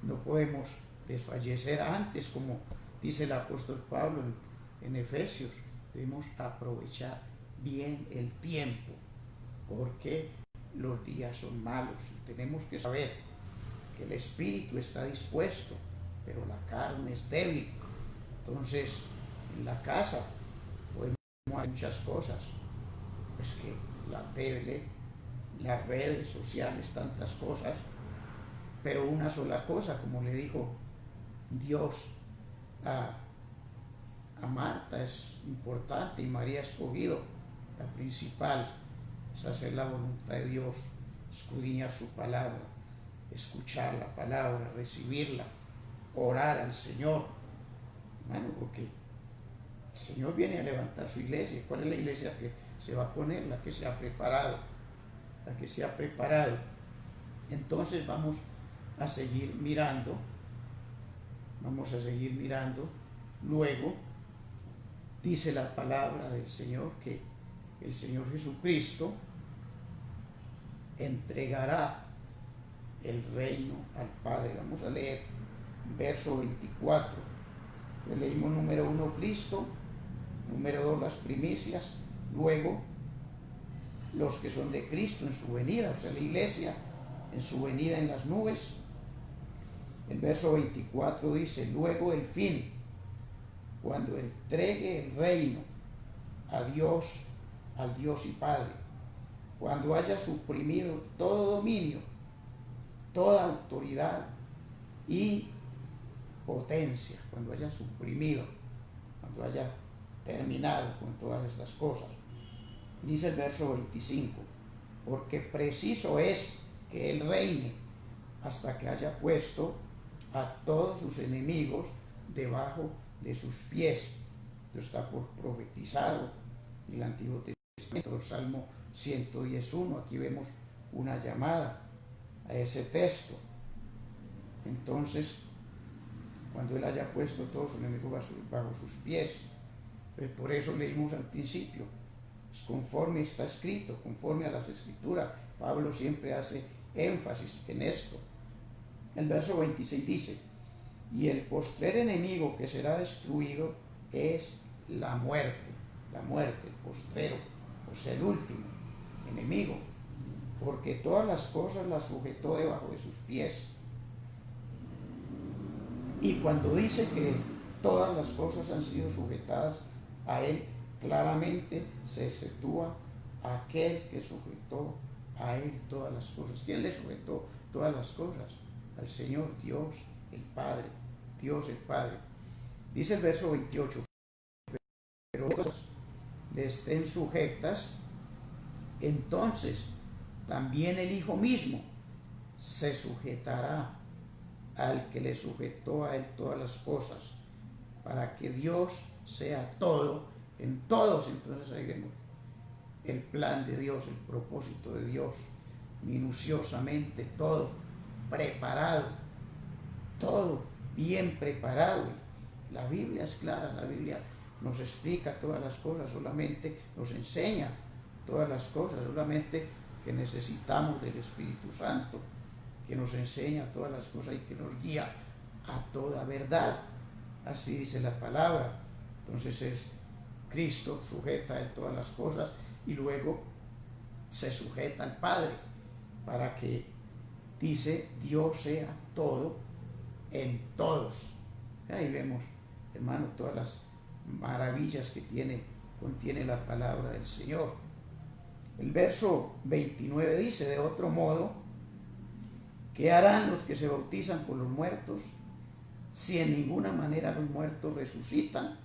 no podemos desfallecer antes, como dice el apóstol Pablo en Efesios. Debemos aprovechar bien el tiempo, porque los días son malos. Tenemos que saber que el espíritu está dispuesto, pero la carne es débil. Entonces, en la casa podemos hacer muchas cosas, pues que la tele, las redes sociales, tantas cosas, pero una sola cosa, como le dijo Dios a Marta, es importante, y María ha escogido la principal, es hacer la voluntad de Dios, escudriñar su palabra, escuchar la palabra, recibirla, orar al Señor, hermano, porque el Señor viene a levantar su iglesia. ¿Cuál es la iglesia que se va con Él? La que se ha preparado, la que se ha preparado. Entonces vamos a seguir mirando, luego dice la palabra del Señor que el Señor Jesucristo entregará el reino al Padre. Vamos a leer verso 24. Entonces, leímos número 1 Cristo, número 2 las primicias, luego los que son de Cristo en su venida, o sea, la iglesia en su venida en las nubes. El verso 24 dice, luego el fin, cuando entregue el reino a Dios, al Dios y Padre, cuando haya suprimido todo dominio, toda autoridad y potencia, cuando haya suprimido, cuando haya terminado con todas estas cosas. Dice el verso 25, porque preciso es que Él reine hasta que haya puesto a todos sus enemigos debajo de sus pies. Esto está por profetizado en el Antiguo Testamento, el Salmo 111. Aquí vemos una llamada a ese texto. Entonces, cuando Él haya puesto a todos sus enemigos bajo sus pies, pues por eso leímos al principio, es conforme está escrito, conforme a las Escrituras. Pablo siempre hace énfasis en esto. El verso 26 dice, y el postrer enemigo que será destruido es la muerte, el postrero, o sea, el último enemigo, porque todas las cosas las sujetó debajo de sus pies. Y cuando dice que todas las cosas han sido sujetadas a Él, claramente se exceptúa aquel que sujetó a Él todas las cosas. ¿Quién le sujetó todas las cosas? Al Señor, Dios el Padre, Dios el Padre. Dice el verso 28, pero todas le estén sujetas, entonces también el Hijo mismo se sujetará al que le sujetó a Él todas las cosas, para que Dios sea todo en todos. Entonces ahí vemos el plan de Dios, el propósito de Dios, minuciosamente todo preparado, todo bien preparado. La Biblia es clara, la Biblia nos explica todas las cosas, solamente nos enseña todas las cosas, solamente que necesitamos del Espíritu Santo, que nos enseña todas las cosas y que nos guía a toda verdad. Así dice la palabra. Entonces es Cristo, sujeta a Él todas las cosas y luego se sujeta al Padre para que, dice, Dios sea todo en todos. Ahí vemos, hermano, todas las maravillas que contiene la palabra del Señor. El verso 29 dice, de otro modo, ¿qué harán los que se bautizan por los muertos si en ninguna manera los muertos resucitan?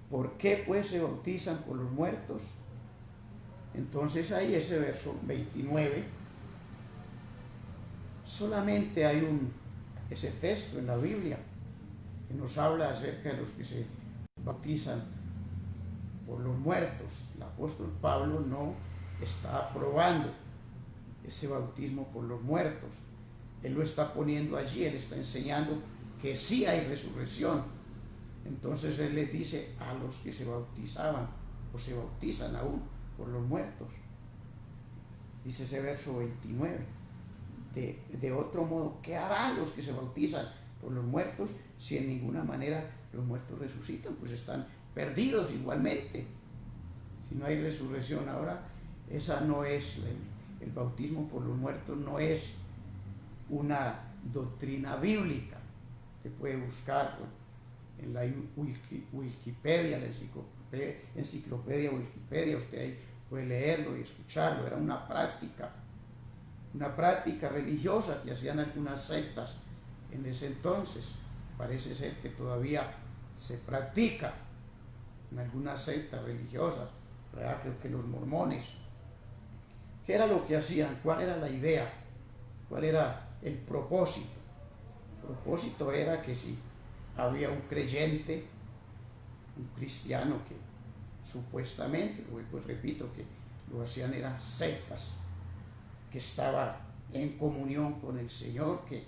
¿Por qué pues se bautizan por los muertos? Entonces ahí ese verso 29, solamente hay ese texto en la Biblia que nos habla acerca de los que se bautizan por los muertos. El apóstol Pablo no está aprobando ese bautismo por los muertos. Él lo está poniendo allí, él está enseñando que sí hay resurrección. Entonces él les dice a los que se bautizaban o se bautizan aún por los muertos. Dice ese verso 29. De otro modo, ¿qué harán los que se bautizan por los muertos si en ninguna manera los muertos resucitan? Pues están perdidos igualmente. Si no hay resurrección ahora, esa no es, el bautismo por los muertos no es una doctrina bíblica. Te puede buscar en la Wikipedia, la enciclopedia Wikipedia, usted ahí puede leerlo y escucharlo. Era una práctica una práctica religiosa que hacían algunas sectas en ese entonces. Parece ser que todavía se practica en algunas sectas religiosas, ¿verdad? Creo que los mormones. ¿Qué era lo que hacían? ¿Cuál era la idea? ¿Cuál era el propósito? El propósito era que si había un creyente, un cristiano que supuestamente, pues repito, que lo hacían eran sectas, que estaba en comunión con el Señor, que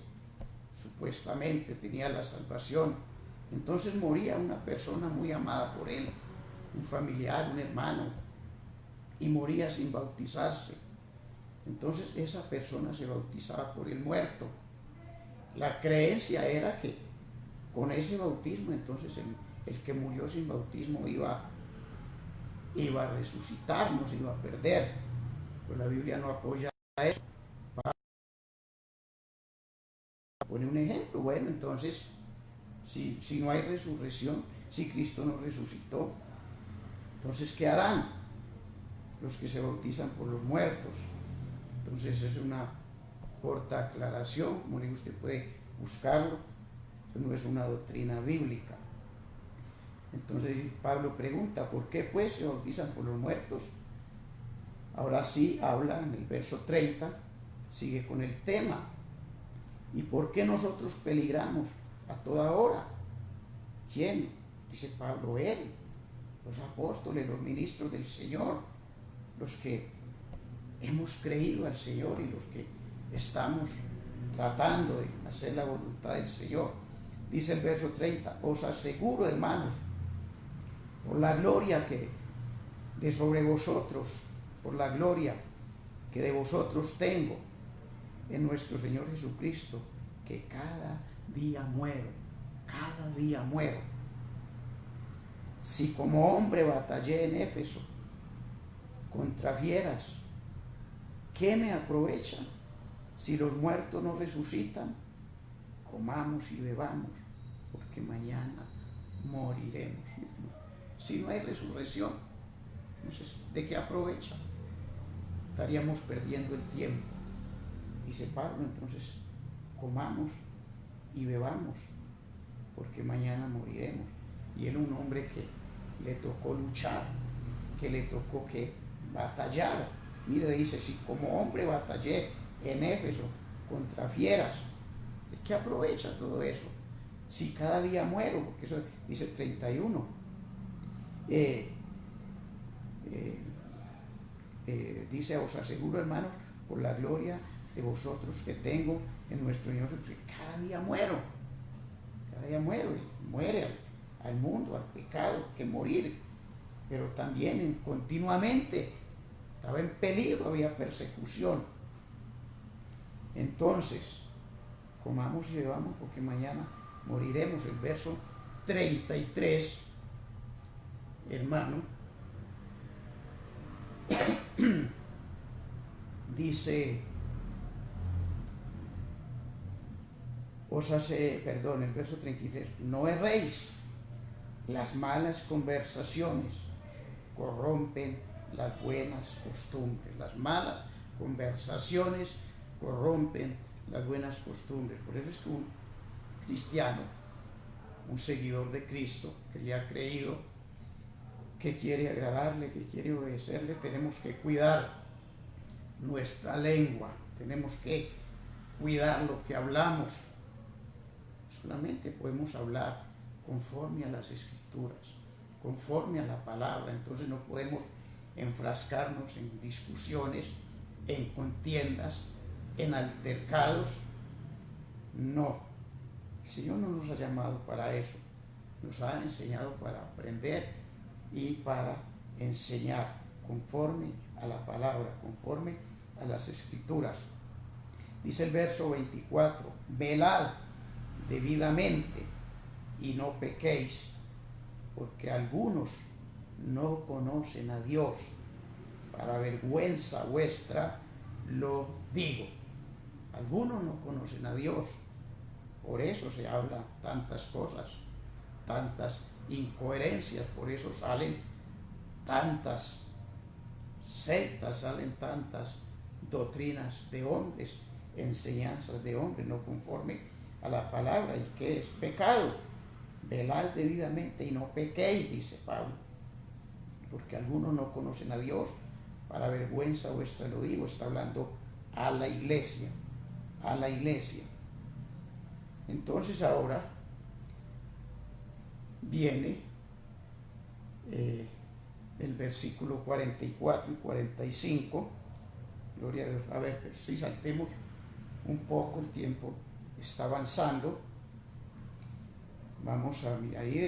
supuestamente tenía la salvación, entonces moría una persona muy amada por él, un familiar, un hermano, y moría sin bautizarse. Entonces esa persona se bautizaba por el muerto. La creencia era que con ese bautismo, entonces el que murió sin bautismo iba a resucitar, no se iba a perder. Pero la Biblia no apoya eso. Pone un ejemplo. Bueno, entonces, si no hay resurrección, si Cristo no resucitó, entonces ¿qué harán los que se bautizan por los muertos? Entonces es una corta aclaración, como le digo, usted puede buscarlo, no es una doctrina bíblica. Entonces Pablo pregunta, ¿por qué pues se bautizan por los muertos? Ahora sí habla en el verso 30, sigue con el tema. ¿Y por qué nosotros peligramos a toda hora? ¿Quién? Dice Pablo, él, los apóstoles, los ministros del Señor, los que hemos creído al Señor y los que estamos tratando de hacer la voluntad del Señor. Dice el verso 30, os aseguro, hermanos, por la gloria que de sobre vosotros, por la gloria que de vosotros tengo en nuestro Señor Jesucristo, que cada día muero, cada día muero. Si como hombre batallé en Éfeso contra fieras, ¿qué me aprovecha? Si los muertos no resucitan, comamos y bebamos, porque mañana moriremos. Si no hay resurrección, entonces, ¿de qué aprovecha? Estaríamos perdiendo el tiempo. Dice Pablo, entonces, comamos y bebamos, porque mañana moriremos. Y él, un hombre que le tocó luchar, que le tocó que batallar. Mire, dice, si como hombre batallé en Éfeso contra fieras, ¿de qué aprovecha todo eso? Si cada día muero, porque eso dice 31. Dice, os aseguro, hermanos, por la gloria de vosotros que tengo en nuestro Señor, que cada día muero, y muere al mundo, al pecado, que morir, pero también continuamente estaba en peligro, había persecución. Entonces, comamos y bebamos porque mañana moriremos. El verso 33, hermano, dice, el verso 33, no erréis, las malas conversaciones corrompen las buenas costumbres. Las malas conversaciones corrompen las buenas costumbres. Por eso es que un cristiano, un seguidor de Cristo, que le ha creído, que quiere agradarle, que quiere obedecerle, tenemos que cuidar nuestra lengua, tenemos que cuidar lo que hablamos. Solamente podemos hablar conforme a las Escrituras, conforme a la palabra. Entonces no podemos enfrascarnos en discusiones, en contiendas, en altercados. No, el Señor no nos ha llamado para eso, nos ha enseñado para aprender y para enseñar conforme a la palabra, conforme a las Escrituras. Dice el verso 24, velad debidamente y no pequéis, porque algunos no conocen a Dios. Para vergüenza vuestra lo digo. Algunos no conocen a Dios. Por eso se hablan tantas cosas, tantas incoherencias, por eso salen tantas sectas, salen tantas doctrinas de hombres, enseñanzas de hombres, no conforme a la palabra. ¿Y qué es pecado? Velad debidamente y no pequéis, dice Pablo, porque algunos no conocen a Dios. Para vergüenza vuestra lo digo. Está hablando a la iglesia, a la iglesia. Entonces ahora viene el versículo 44 y 45. Gloria a Dios. A ver, si saltemos un poco, el tiempo está avanzando. Vamos a mirar ahí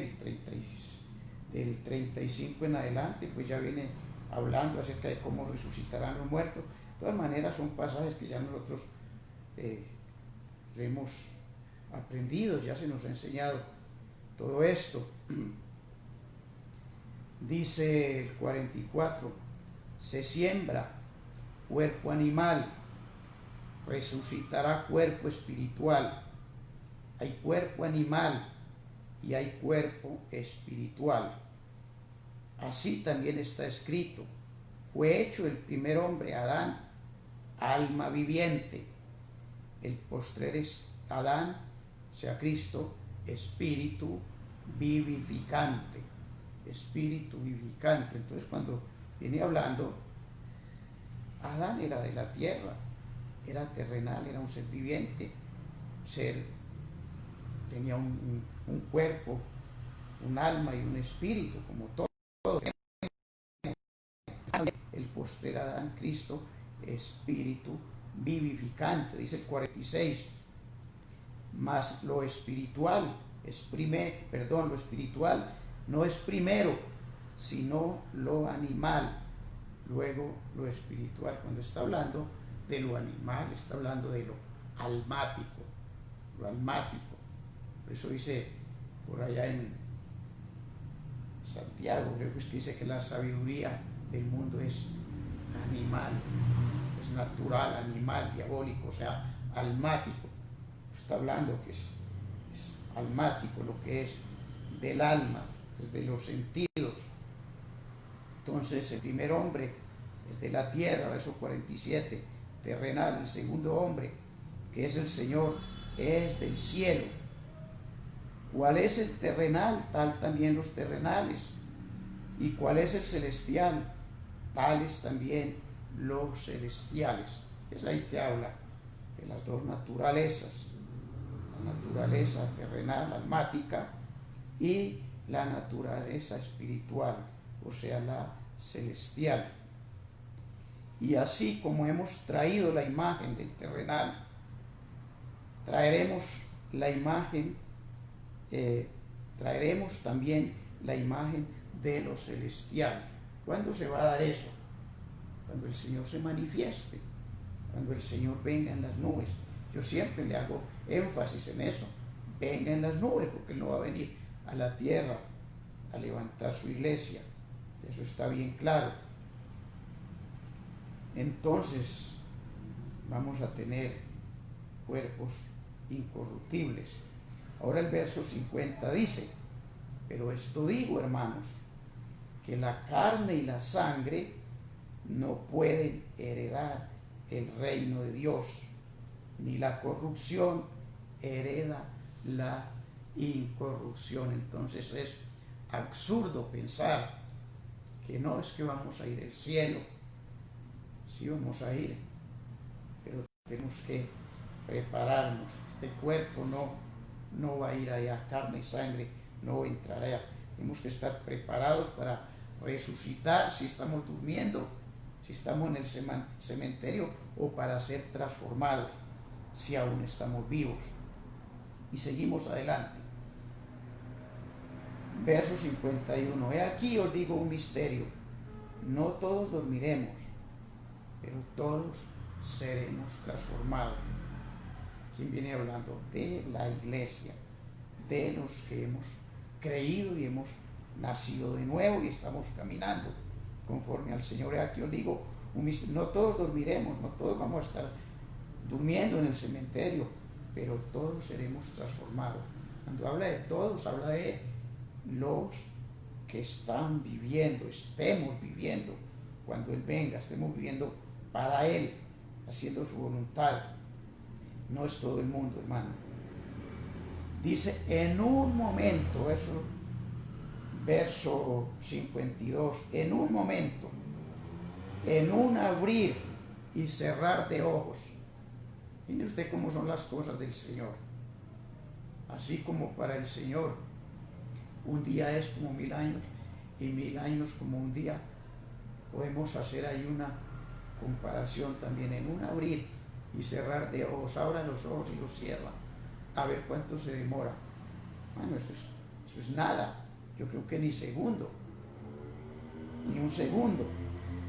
del 35 en adelante, pues ya viene hablando acerca de cómo resucitarán los muertos. De todas maneras son pasajes que ya nosotros hemos aprendido, ya se nos ha enseñado todo esto. Dice el 44, se siembra cuerpo animal, resucitará cuerpo espiritual. Hay cuerpo animal y hay cuerpo espiritual. Así también está escrito, fue hecho el primer hombre, Adán, alma viviente. El postrer es Adán, sea Cristo, espíritu vivificante. Espíritu vivificante. Entonces cuando viene hablando, Adán era de la tierra, era terrenal, era un ser viviente, tenía un cuerpo, un alma y un espíritu, como todos. El postrer Adán, Cristo, espíritu vivificante, dice el 46. Mas lo espiritual lo espiritual no es primero, sino lo animal, luego lo espiritual. Cuando está hablando de lo animal, está hablando de lo almático, lo almático. Por eso dice por allá en Santiago, creo que es que dice que la sabiduría del mundo es animal, es natural, animal, diabólico, o sea, almático. Está hablando que es almático, lo que es del alma, es de los sentidos. Entonces el primer hombre es de la tierra, verso 47, terrenal. El segundo hombre, que es el Señor, es del cielo. ¿Cuál es el terrenal? Tal también los terrenales. ¿Y cuál es el celestial? Tales también los celestiales. Es ahí que habla de las dos naturalezas, la naturaleza terrenal, almática, y la naturaleza espiritual, o sea, la celestial. Y así como hemos traído la imagen del terrenal, traeremos también la imagen de lo celestial. ¿Cuándo se va a dar eso? Cuando el Señor se manifieste, cuando el Señor venga en las nubes. Yo siempre le hago énfasis en eso, venga en las nubes, porque Él no va a venir a la tierra a levantar su iglesia, eso está bien claro. Entonces vamos a tener cuerpos incorruptibles. Ahora el verso 50 dice, pero esto digo, hermanos, que la carne y la sangre no pueden heredar el reino de Dios, ni la corrupción hereda la incorrupción. Entonces es absurdo pensar que no es que vamos a ir al cielo. Sí vamos a ir, pero tenemos que prepararnos. Este cuerpo no va a ir allá, carne y sangre no entrará. Tenemos que estar preparados para resucitar si estamos durmiendo, si estamos en el cementerio, o para ser transformados si aún estamos vivos. Y seguimos adelante. Verso 51. He aquí os digo un misterio. No todos dormiremos, pero todos seremos transformados. ¿Quién viene hablando? De la iglesia, de los que hemos creído y hemos nacido de nuevo y estamos caminando conforme al Señor. Aquí os digo, no todos dormiremos, no todos vamos a estar durmiendo en el cementerio, pero todos seremos transformados. Cuando habla de todos, habla de los que están viviendo, estemos viviendo, cuando Él venga, estemos viviendo para Él. haciendo su voluntad. No es todo el mundo, hermano. Dice, en un momento, eso, verso 52, en un momento, en un abrir y cerrar de ojos. Mire usted cómo son las cosas del Señor. Así como para el Señor un día es como 1000 años y 1000 años como un día, podemos hacer ahí una comparación también. En un abrir y cerrar de ojos, abra los ojos y los cierra, a ver cuánto se demora. Bueno, eso es nada. Yo creo que ni segundo, ni un segundo.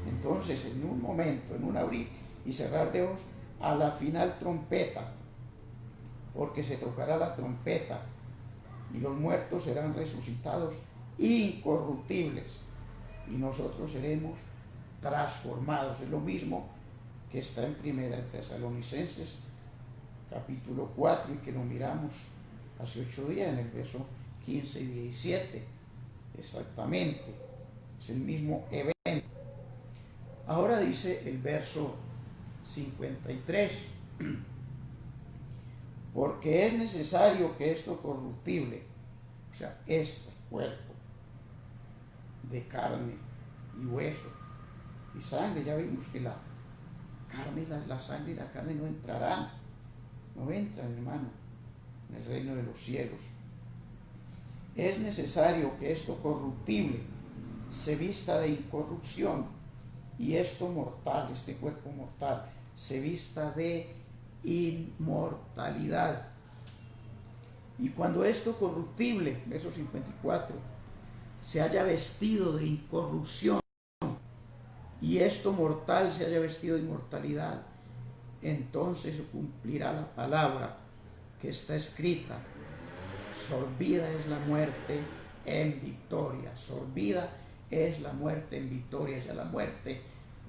Entonces, en un momento, en un abrir y cerrar de ojos, a la final trompeta, porque se tocará la trompeta y los muertos serán resucitados incorruptibles y nosotros seremos transformados. Es lo mismo que está en 1 Tesalonicenses capítulo 4 y que lo miramos hace 8 días en el verso 15 y 17. Exactamente, es el mismo evento. Ahora dice el verso 53, porque es necesario que esto corruptible, o sea, este cuerpo de carne y hueso y sangre, ya vimos que la carne, la sangre y la carne no entrarán, no entran, hermano, en el reino de los cielos. Es necesario que esto corruptible se vista de incorrupción y esto mortal, este cuerpo mortal, se vista de inmortalidad. Y cuando esto corruptible, verso 54, se haya vestido de incorrupción y esto mortal se haya vestido de inmortalidad, entonces se cumplirá la palabra que está escrita: sorbida es la muerte en victoria. Sorbida es la muerte en victoria. Ya la muerte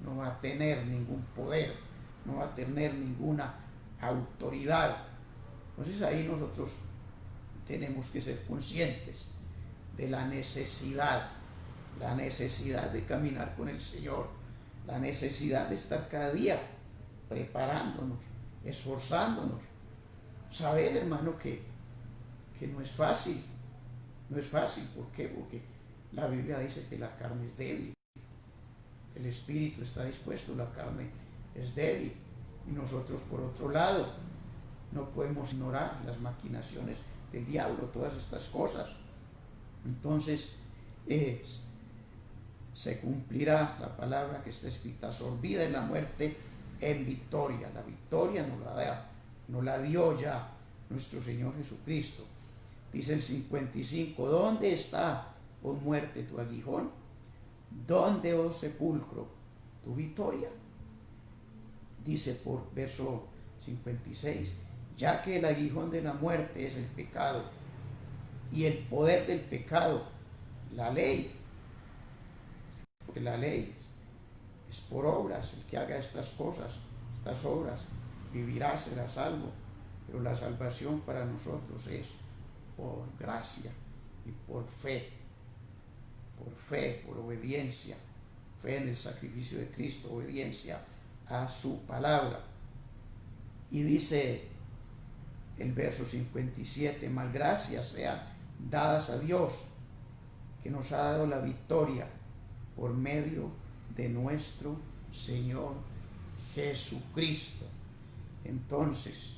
no va a tener ningún poder, no va a tener ninguna autoridad. Entonces ahí nosotros tenemos que ser conscientes de la necesidad de caminar con el Señor, la necesidad de estar cada día preparándonos, esforzándonos. Saber, hermano, que no es fácil, no es fácil. ¿Por qué? Porque la Biblia dice que la carne es débil, el espíritu está dispuesto, la carne es débil. Y nosotros, por otro lado, no podemos ignorar las maquinaciones del diablo, todas estas cosas. Entonces, se cumplirá la palabra que está escrita: sorbida es la muerte en victoria. La victoria nos la dio ya nuestro Señor Jesucristo. Dice el 55, ¿dónde está, oh muerte, tu aguijón? ¿Dónde, oh sepulcro, tu victoria? Dice por verso 56, ya que el aguijón de la muerte es el pecado y el poder del pecado, la ley. Porque la ley es por obras. El que haga estas cosas, estas obras, vivirá, será salvo. Pero la salvación para nosotros es por gracia y por fe, por obediencia, fe en el sacrificio de Cristo, obediencia a su palabra. Y dice el verso 57, más gracias sean dadas a Dios, que nos ha dado la victoria por medio de nuestro Señor Jesucristo. Entonces,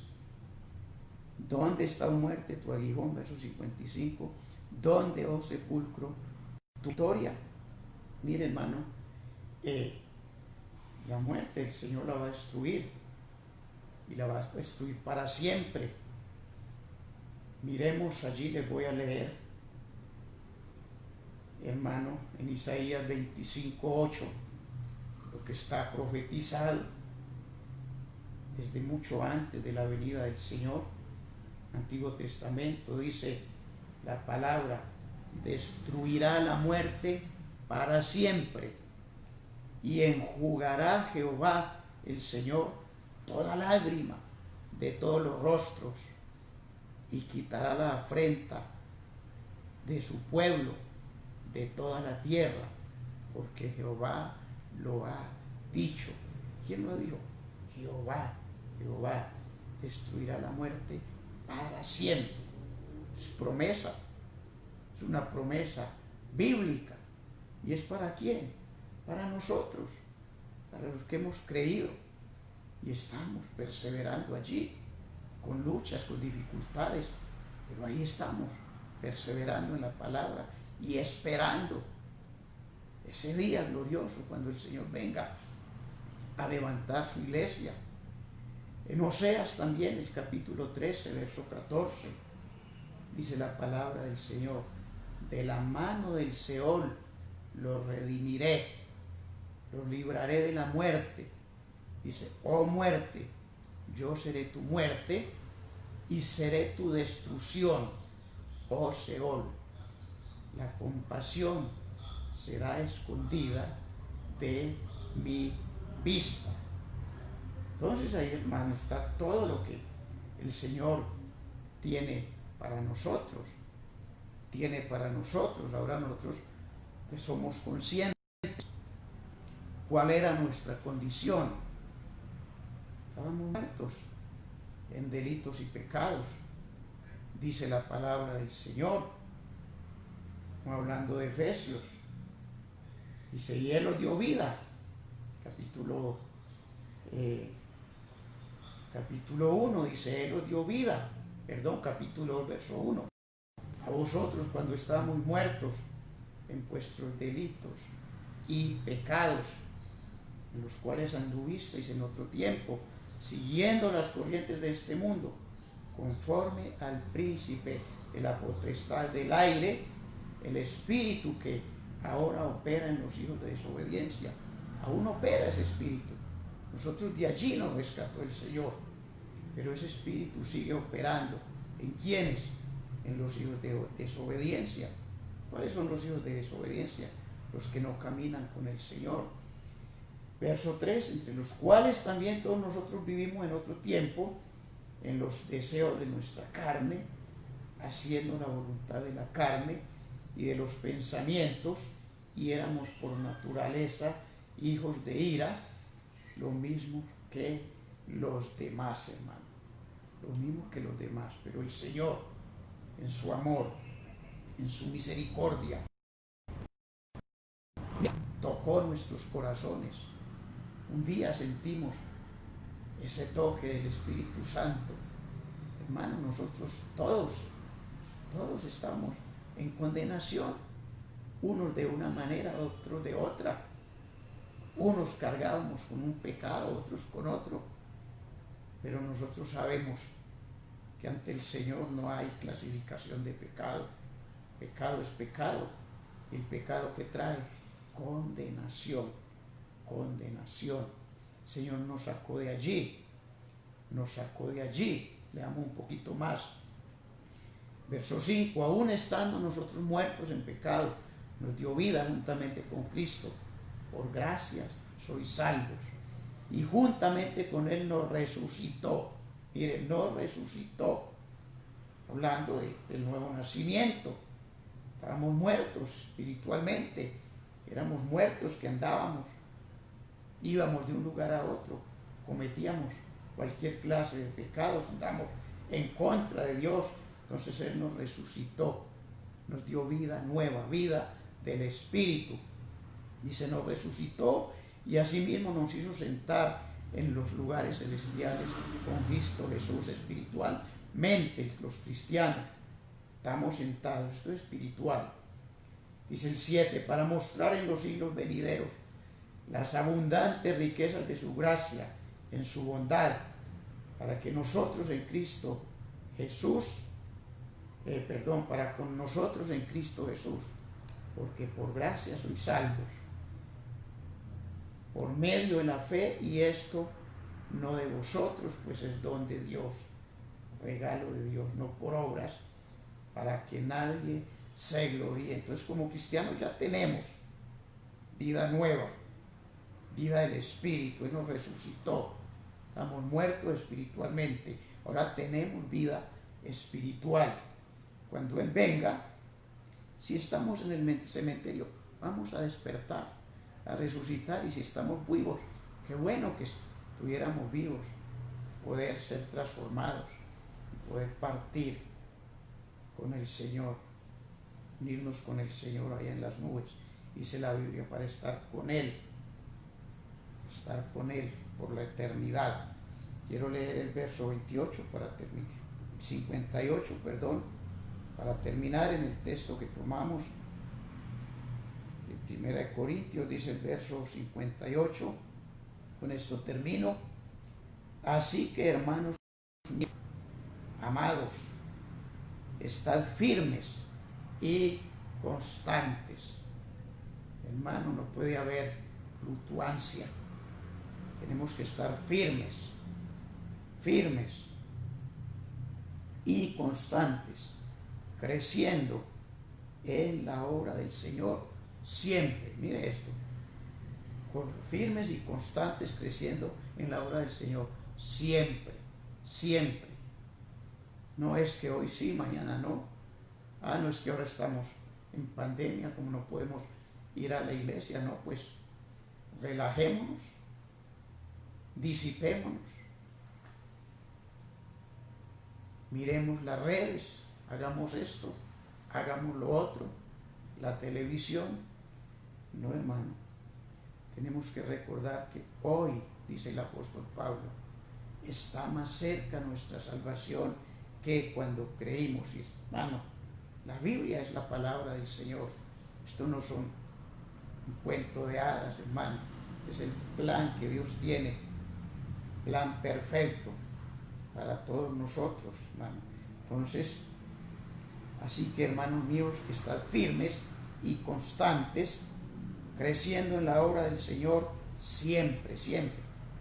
¿dónde está, oh muerte, tu aguijón? Verso 55. ¿Dónde, oh sepulcro, tu victoria? Mire, hermano, la muerte el Señor la va a destruir y la va a destruir para siempre. Miremos allí, les voy a leer, hermano, en Isaías 25:8, lo que está profetizado desde mucho antes de la venida del Señor. Antiguo Testamento dice la palabra: destruirá la muerte para siempre y enjugará Jehová el Señor toda lágrima de todos los rostros y quitará la afrenta de su pueblo de toda la tierra, porque Jehová lo ha dicho. ¿Quién lo dijo? Jehová destruirá la muerte para siempre. Es promesa, es una promesa bíblica. ¿Y es para quién? Para nosotros, para los que hemos creído y estamos perseverando allí, con luchas, con dificultades, pero ahí estamos, perseverando en la palabra y esperando ese día glorioso cuando el Señor venga a levantar su iglesia. En Oseas también, el capítulo 13, verso 14, dice la palabra del Señor: de la mano del Seol los redimiré, los libraré de la muerte. Dice: oh muerte, yo seré tu muerte y seré tu destrucción, oh Seol. La compasión será escondida de mi vista. Entonces ahí, hermano, está todo lo que el Señor tiene para nosotros. Tiene para nosotros. Ahora nosotros que somos conscientes cuál era nuestra condición. Estábamos muertos en delitos y pecados, dice la palabra del Señor, hablando de Efesios. Dice: y Él os dio vida. Capítulo 1 dice: Él os dio vida. Capítulo 2, verso 1. A vosotros, cuando estábamos muertos en vuestros delitos y pecados, en los cuales anduvisteis en otro tiempo, siguiendo las corrientes de este mundo, conforme al príncipe de la potestad del aire, el espíritu que ahora opera en los hijos de desobediencia. Aún opera ese espíritu. Nosotros de allí nos rescató el Señor, pero ese espíritu sigue operando. ¿En quiénes? En los hijos de desobediencia. ¿Cuáles son los hijos de desobediencia? Los que no caminan con el Señor. Verso 3: entre los cuales también todos nosotros vivimos en otro tiempo, en los deseos de nuestra carne, haciendo la voluntad de la carne y de los pensamientos, y éramos por naturaleza hijos de ira, lo mismo que los demás, hermano, lo mismo que los demás. Pero el Señor, en su amor, en su misericordia, tocó nuestros corazones. Un día sentimos ese toque del Espíritu Santo. Hermano, nosotros todos estamos en condenación, unos de una manera, otros de otra. Unos cargábamos con un pecado, otros con otro, pero nosotros sabemos que ante el Señor no hay clasificación de pecado. Pecado es pecado. El pecado que trae condenación. El Señor nos sacó de allí. Leamos un poquito más. Verso 5: aún estando nosotros muertos en pecado, nos dio vida juntamente con Cristo. Por gracia sois salvos. Y juntamente con Él nos resucitó. Miren, nos resucitó. Hablando del nuevo nacimiento. Estábamos muertos espiritualmente. Éramos muertos que andábamos. Íbamos de un lugar a otro. Cometíamos cualquier clase de pecados. Andábamos en contra de Dios. Entonces Él nos resucitó. Nos dio vida nueva. Vida del Espíritu. Dice: nos resucitó y asimismo nos hizo sentar en los lugares celestiales con Cristo Jesús. Espiritualmente, los cristianos estamos sentados. Esto es espiritual. Dice el 7: para mostrar en los siglos venideros las abundantes riquezas de su gracia en su bondad, para que nosotros en Cristo Jesús, para con nosotros en Cristo Jesús, porque por gracia sois salvos, por medio de la fe, y esto no de vosotros, pues es don de Dios, regalo de Dios, no por obras, para que nadie se gloríe. Entonces, como cristianos ya tenemos vida nueva, vida del Espíritu. Él nos resucitó. Estamos muertos espiritualmente, ahora tenemos vida espiritual. Cuando Él venga, si estamos en el cementerio, vamos a despertar, a resucitar, y si estamos vivos, qué bueno que tuviéramos vivos, poder ser transformados y poder partir con el Señor, unirnos con el Señor allá en las nubes, dice la Biblia, para estar con Él por la eternidad. Quiero leer el verso 28 58, para terminar en el texto que tomamos. En 1 Corintios dice el verso 58, con esto termino. Así que, hermanos amados, estad firmes y constantes. Hermano, no puede haber fluctuancia. Tenemos que estar firmes y constantes, creciendo en la obra del Señor siempre. Mire esto, firmes y constantes, creciendo en la obra del Señor siempre. No es que hoy sí, mañana no. No es que ahora estamos en pandemia, como no podemos ir a la iglesia. No, pues relajémonos, disipémonos, miremos las redes, hagamos esto, hagamos lo otro, la televisión. No, hermano, tenemos que recordar que hoy, dice el apóstol Pablo, está más cerca nuestra salvación que cuando creímos. Y, hermano, la Biblia es la palabra del Señor. Esto no son un cuento de hadas, hermano. Es el plan que Dios tiene, plan perfecto para todos nosotros, hermano. Entonces, así que, hermanos míos, estad firmes y constantes, creciendo en la obra del Señor siempre.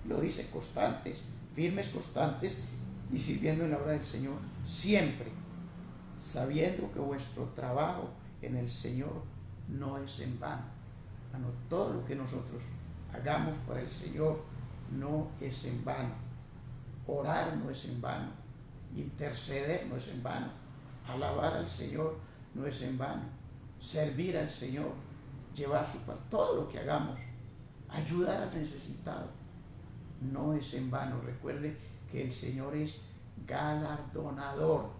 Lo dice, constantes, firmes, constantes, y sirviendo en la obra del Señor siempre, sabiendo que vuestro trabajo en el Señor no es en vano. Hermano, todo lo que nosotros hagamos para el Señor no es en vano. Orar no es en vano, interceder no es en vano, alabar al Señor no es en vano, servir al Señor, llevar su parte, todo lo que hagamos, ayudar al necesitado, no es en vano. Recuerde que el Señor es galardonador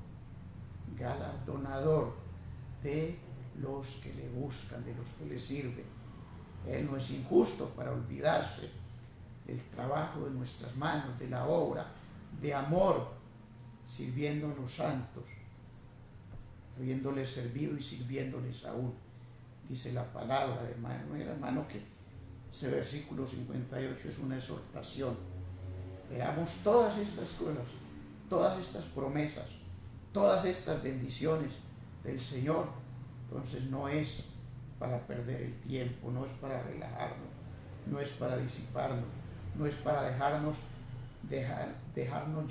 de los que le buscan, de los que le sirven. Él no es injusto para olvidarse del trabajo de nuestras manos, de la obra de amor, sirviendo a los santos, habiéndoles servido y sirviéndoles aún. Dice la palabra, hermano, que ese versículo 58 es una exhortación. Veamos todas estas cosas, todas estas promesas, todas estas bendiciones del Señor. Entonces no es para perder el tiempo, no es para relajarnos, no es para disiparnos, no es para dejarnos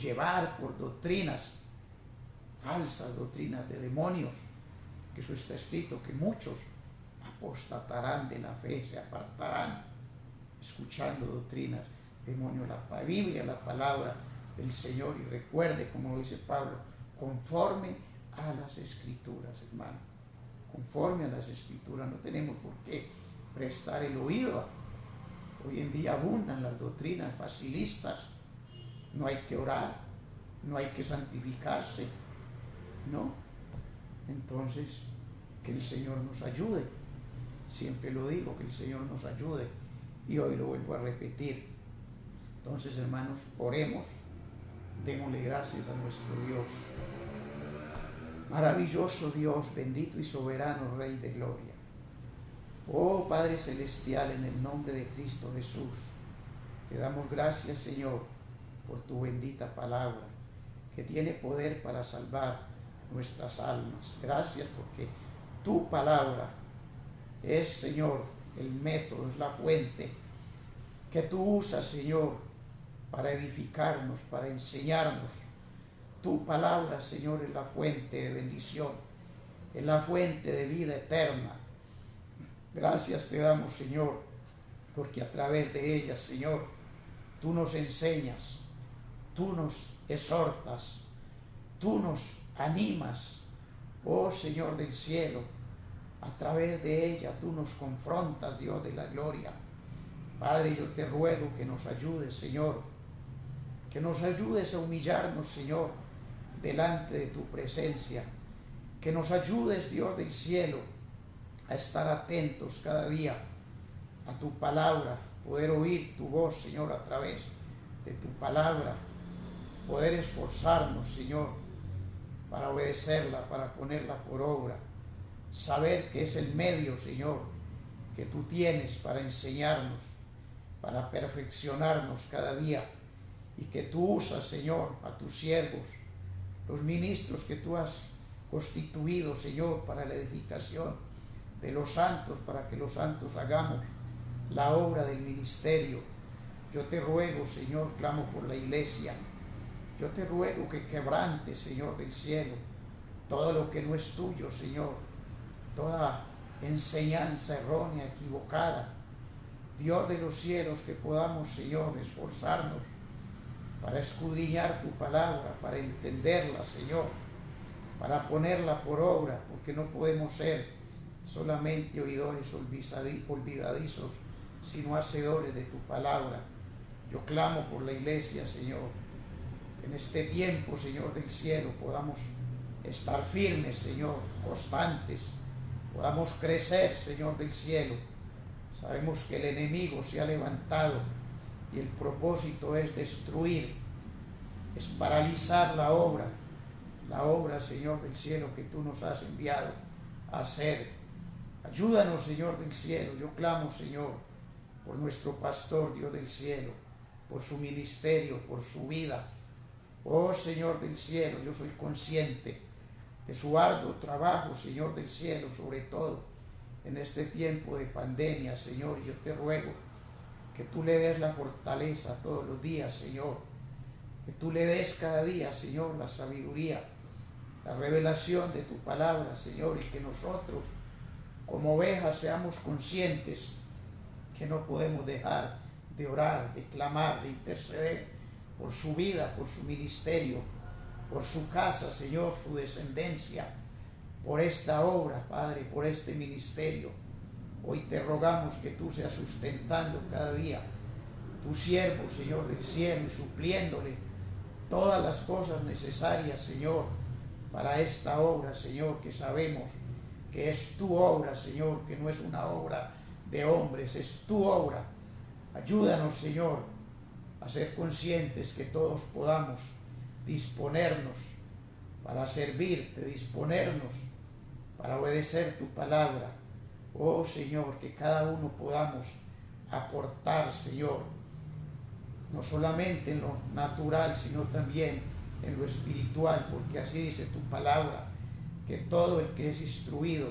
llevar por doctrinas, falsas doctrinas de demonios, que eso está escrito, que muchos apostatarán de la fe, se apartarán escuchando doctrinas, demonios. La Biblia, la palabra del Señor, y recuerde, como lo dice Pablo, conforme a las Escrituras, hermano, conforme a las Escrituras. No tenemos por qué prestar el oído. Hoy en día abundan las doctrinas facilistas. No hay que orar, no hay que santificarse, ¿no? Entonces, que el Señor nos ayude. Siempre lo digo, que el Señor nos ayude, y hoy lo vuelvo a repetir. Entonces, hermanos, oremos, démosle gracias a nuestro Dios. Maravilloso Dios, bendito y soberano Rey de gloria. Oh Padre Celestial, en el nombre de Cristo Jesús, te damos gracias, Señor, por tu bendita palabra, que tiene poder para salvar nuestras almas. Gracias porque tu palabra es, Señor, el método, es la fuente que tú usas, Señor, para edificarnos, para enseñarnos. Tu palabra, Señor, es la fuente de bendición, es la fuente de vida eterna. Gracias te damos, Señor, porque a través de ella, Señor, tú nos enseñas, tú nos exhortas, tú nos animas. Oh Señor del cielo, a través de ella tú nos confrontas, Dios de la gloria. Padre, yo te ruego que nos ayudes, Señor, que nos ayudes a humillarnos, Señor, delante de tu presencia, que nos ayudes, Dios del cielo, a estar atentos cada día a tu palabra, poder oír tu voz, Señor, a través de tu palabra, poder esforzarnos, Señor, para obedecerla, para ponerla por obra, saber que es el medio, Señor, que tú tienes para enseñarnos, para perfeccionarnos cada día, y que tú usas, Señor, a tus siervos, los ministros que tú has constituido, Señor, para la edificación de los santos, para que los santos hagamos la obra del ministerio. Yo te ruego, Señor, clamo por la iglesia. Yo te ruego que quebrantes, Señor del cielo, todo lo que no es tuyo, Señor, toda enseñanza errónea, equivocada. Dios de los cielos, que podamos, Señor, esforzarnos para escudriñar tu palabra, para entenderla, Señor, para ponerla por obra, porque no podemos ser solamente oidores olvidadizos, sino hacedores de tu palabra. Yo clamo por la iglesia, Señor, que en este tiempo, Señor del cielo, podamos estar firmes, Señor, constantes, podamos crecer, Señor del cielo. Sabemos que el enemigo se ha levantado y el propósito es destruir, es paralizar la obra, Señor del cielo, que tú nos has enviado a hacer. Ayúdanos, Señor del cielo. Yo clamo, Señor, por nuestro pastor, Dios del cielo, por su ministerio, por su vida. Oh, Señor del cielo, yo soy consciente de su arduo trabajo, Señor del cielo, sobre todo en este tiempo de pandemia, Señor. Yo te ruego que tú le des la fortaleza todos los días, Señor, que tú le des cada día, Señor, la sabiduría, la revelación de tu palabra, Señor, y que nosotros, como ovejas, seamos conscientes que no podemos dejar de orar, de clamar, de interceder por su vida, por su ministerio, por su casa, Señor, su descendencia, por esta obra, Padre, por este ministerio. Hoy te rogamos que tú seas sustentando cada día tu siervo, Señor del cielo, y supliéndole todas las cosas necesarias, Señor, para esta obra, Señor, que sabemos que es tu obra, Señor, que no es una obra de hombres, es tu obra. Ayúdanos, Señor, a ser conscientes que todos podamos disponernos para servirte, disponernos para obedecer tu palabra. Oh, Señor, que cada uno podamos aportar, Señor, no solamente en lo natural, sino también en lo espiritual, porque así dice tu palabra, que todo el que es instruido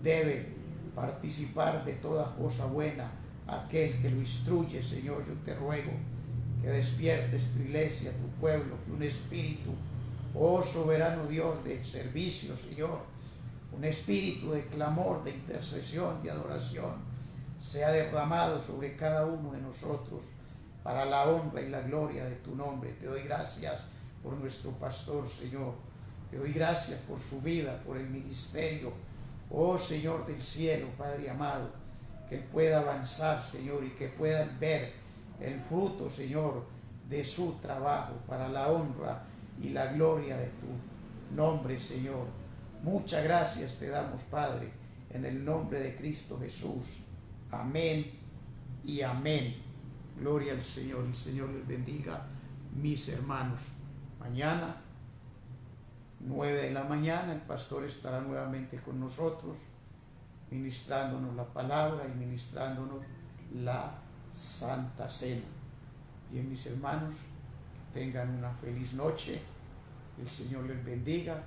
debe participar de toda cosa buena, aquel que lo instruye. Señor, yo te ruego que despiertes tu iglesia, tu pueblo, que un espíritu, oh soberano Dios, de servicio, Señor, un espíritu de clamor, de intercesión, de adoración, sea derramado sobre cada uno de nosotros, para la honra y la gloria de tu nombre. Te doy gracias por nuestro pastor, Señor. Te doy gracias por su vida, por el ministerio. Oh, Señor del cielo, Padre amado, que él pueda avanzar, Señor, y que puedan ver el fruto, Señor, de su trabajo, para la honra y la gloria de tu nombre, Señor. Muchas gracias te damos, Padre, en el nombre de Cristo Jesús. Amén y amén. Gloria al Señor. El Señor les bendiga, mis hermanos. Mañana, 9 de la mañana, el pastor estará nuevamente con nosotros, ministrándonos la palabra y ministrándonos la Santa Cena. Bien, mis hermanos, que tengan una feliz noche. El Señor les bendiga.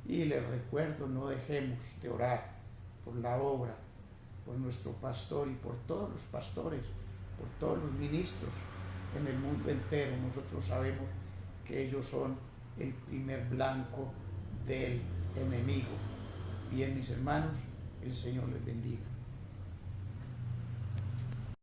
Y les recuerdo, no dejemos de orar por la obra, por nuestro pastor y por todos los pastores, por todos los ministros en el mundo entero. Nosotros sabemos que ellos son el primer blanco del enemigo. Bien, mis hermanos, el Señor les bendiga.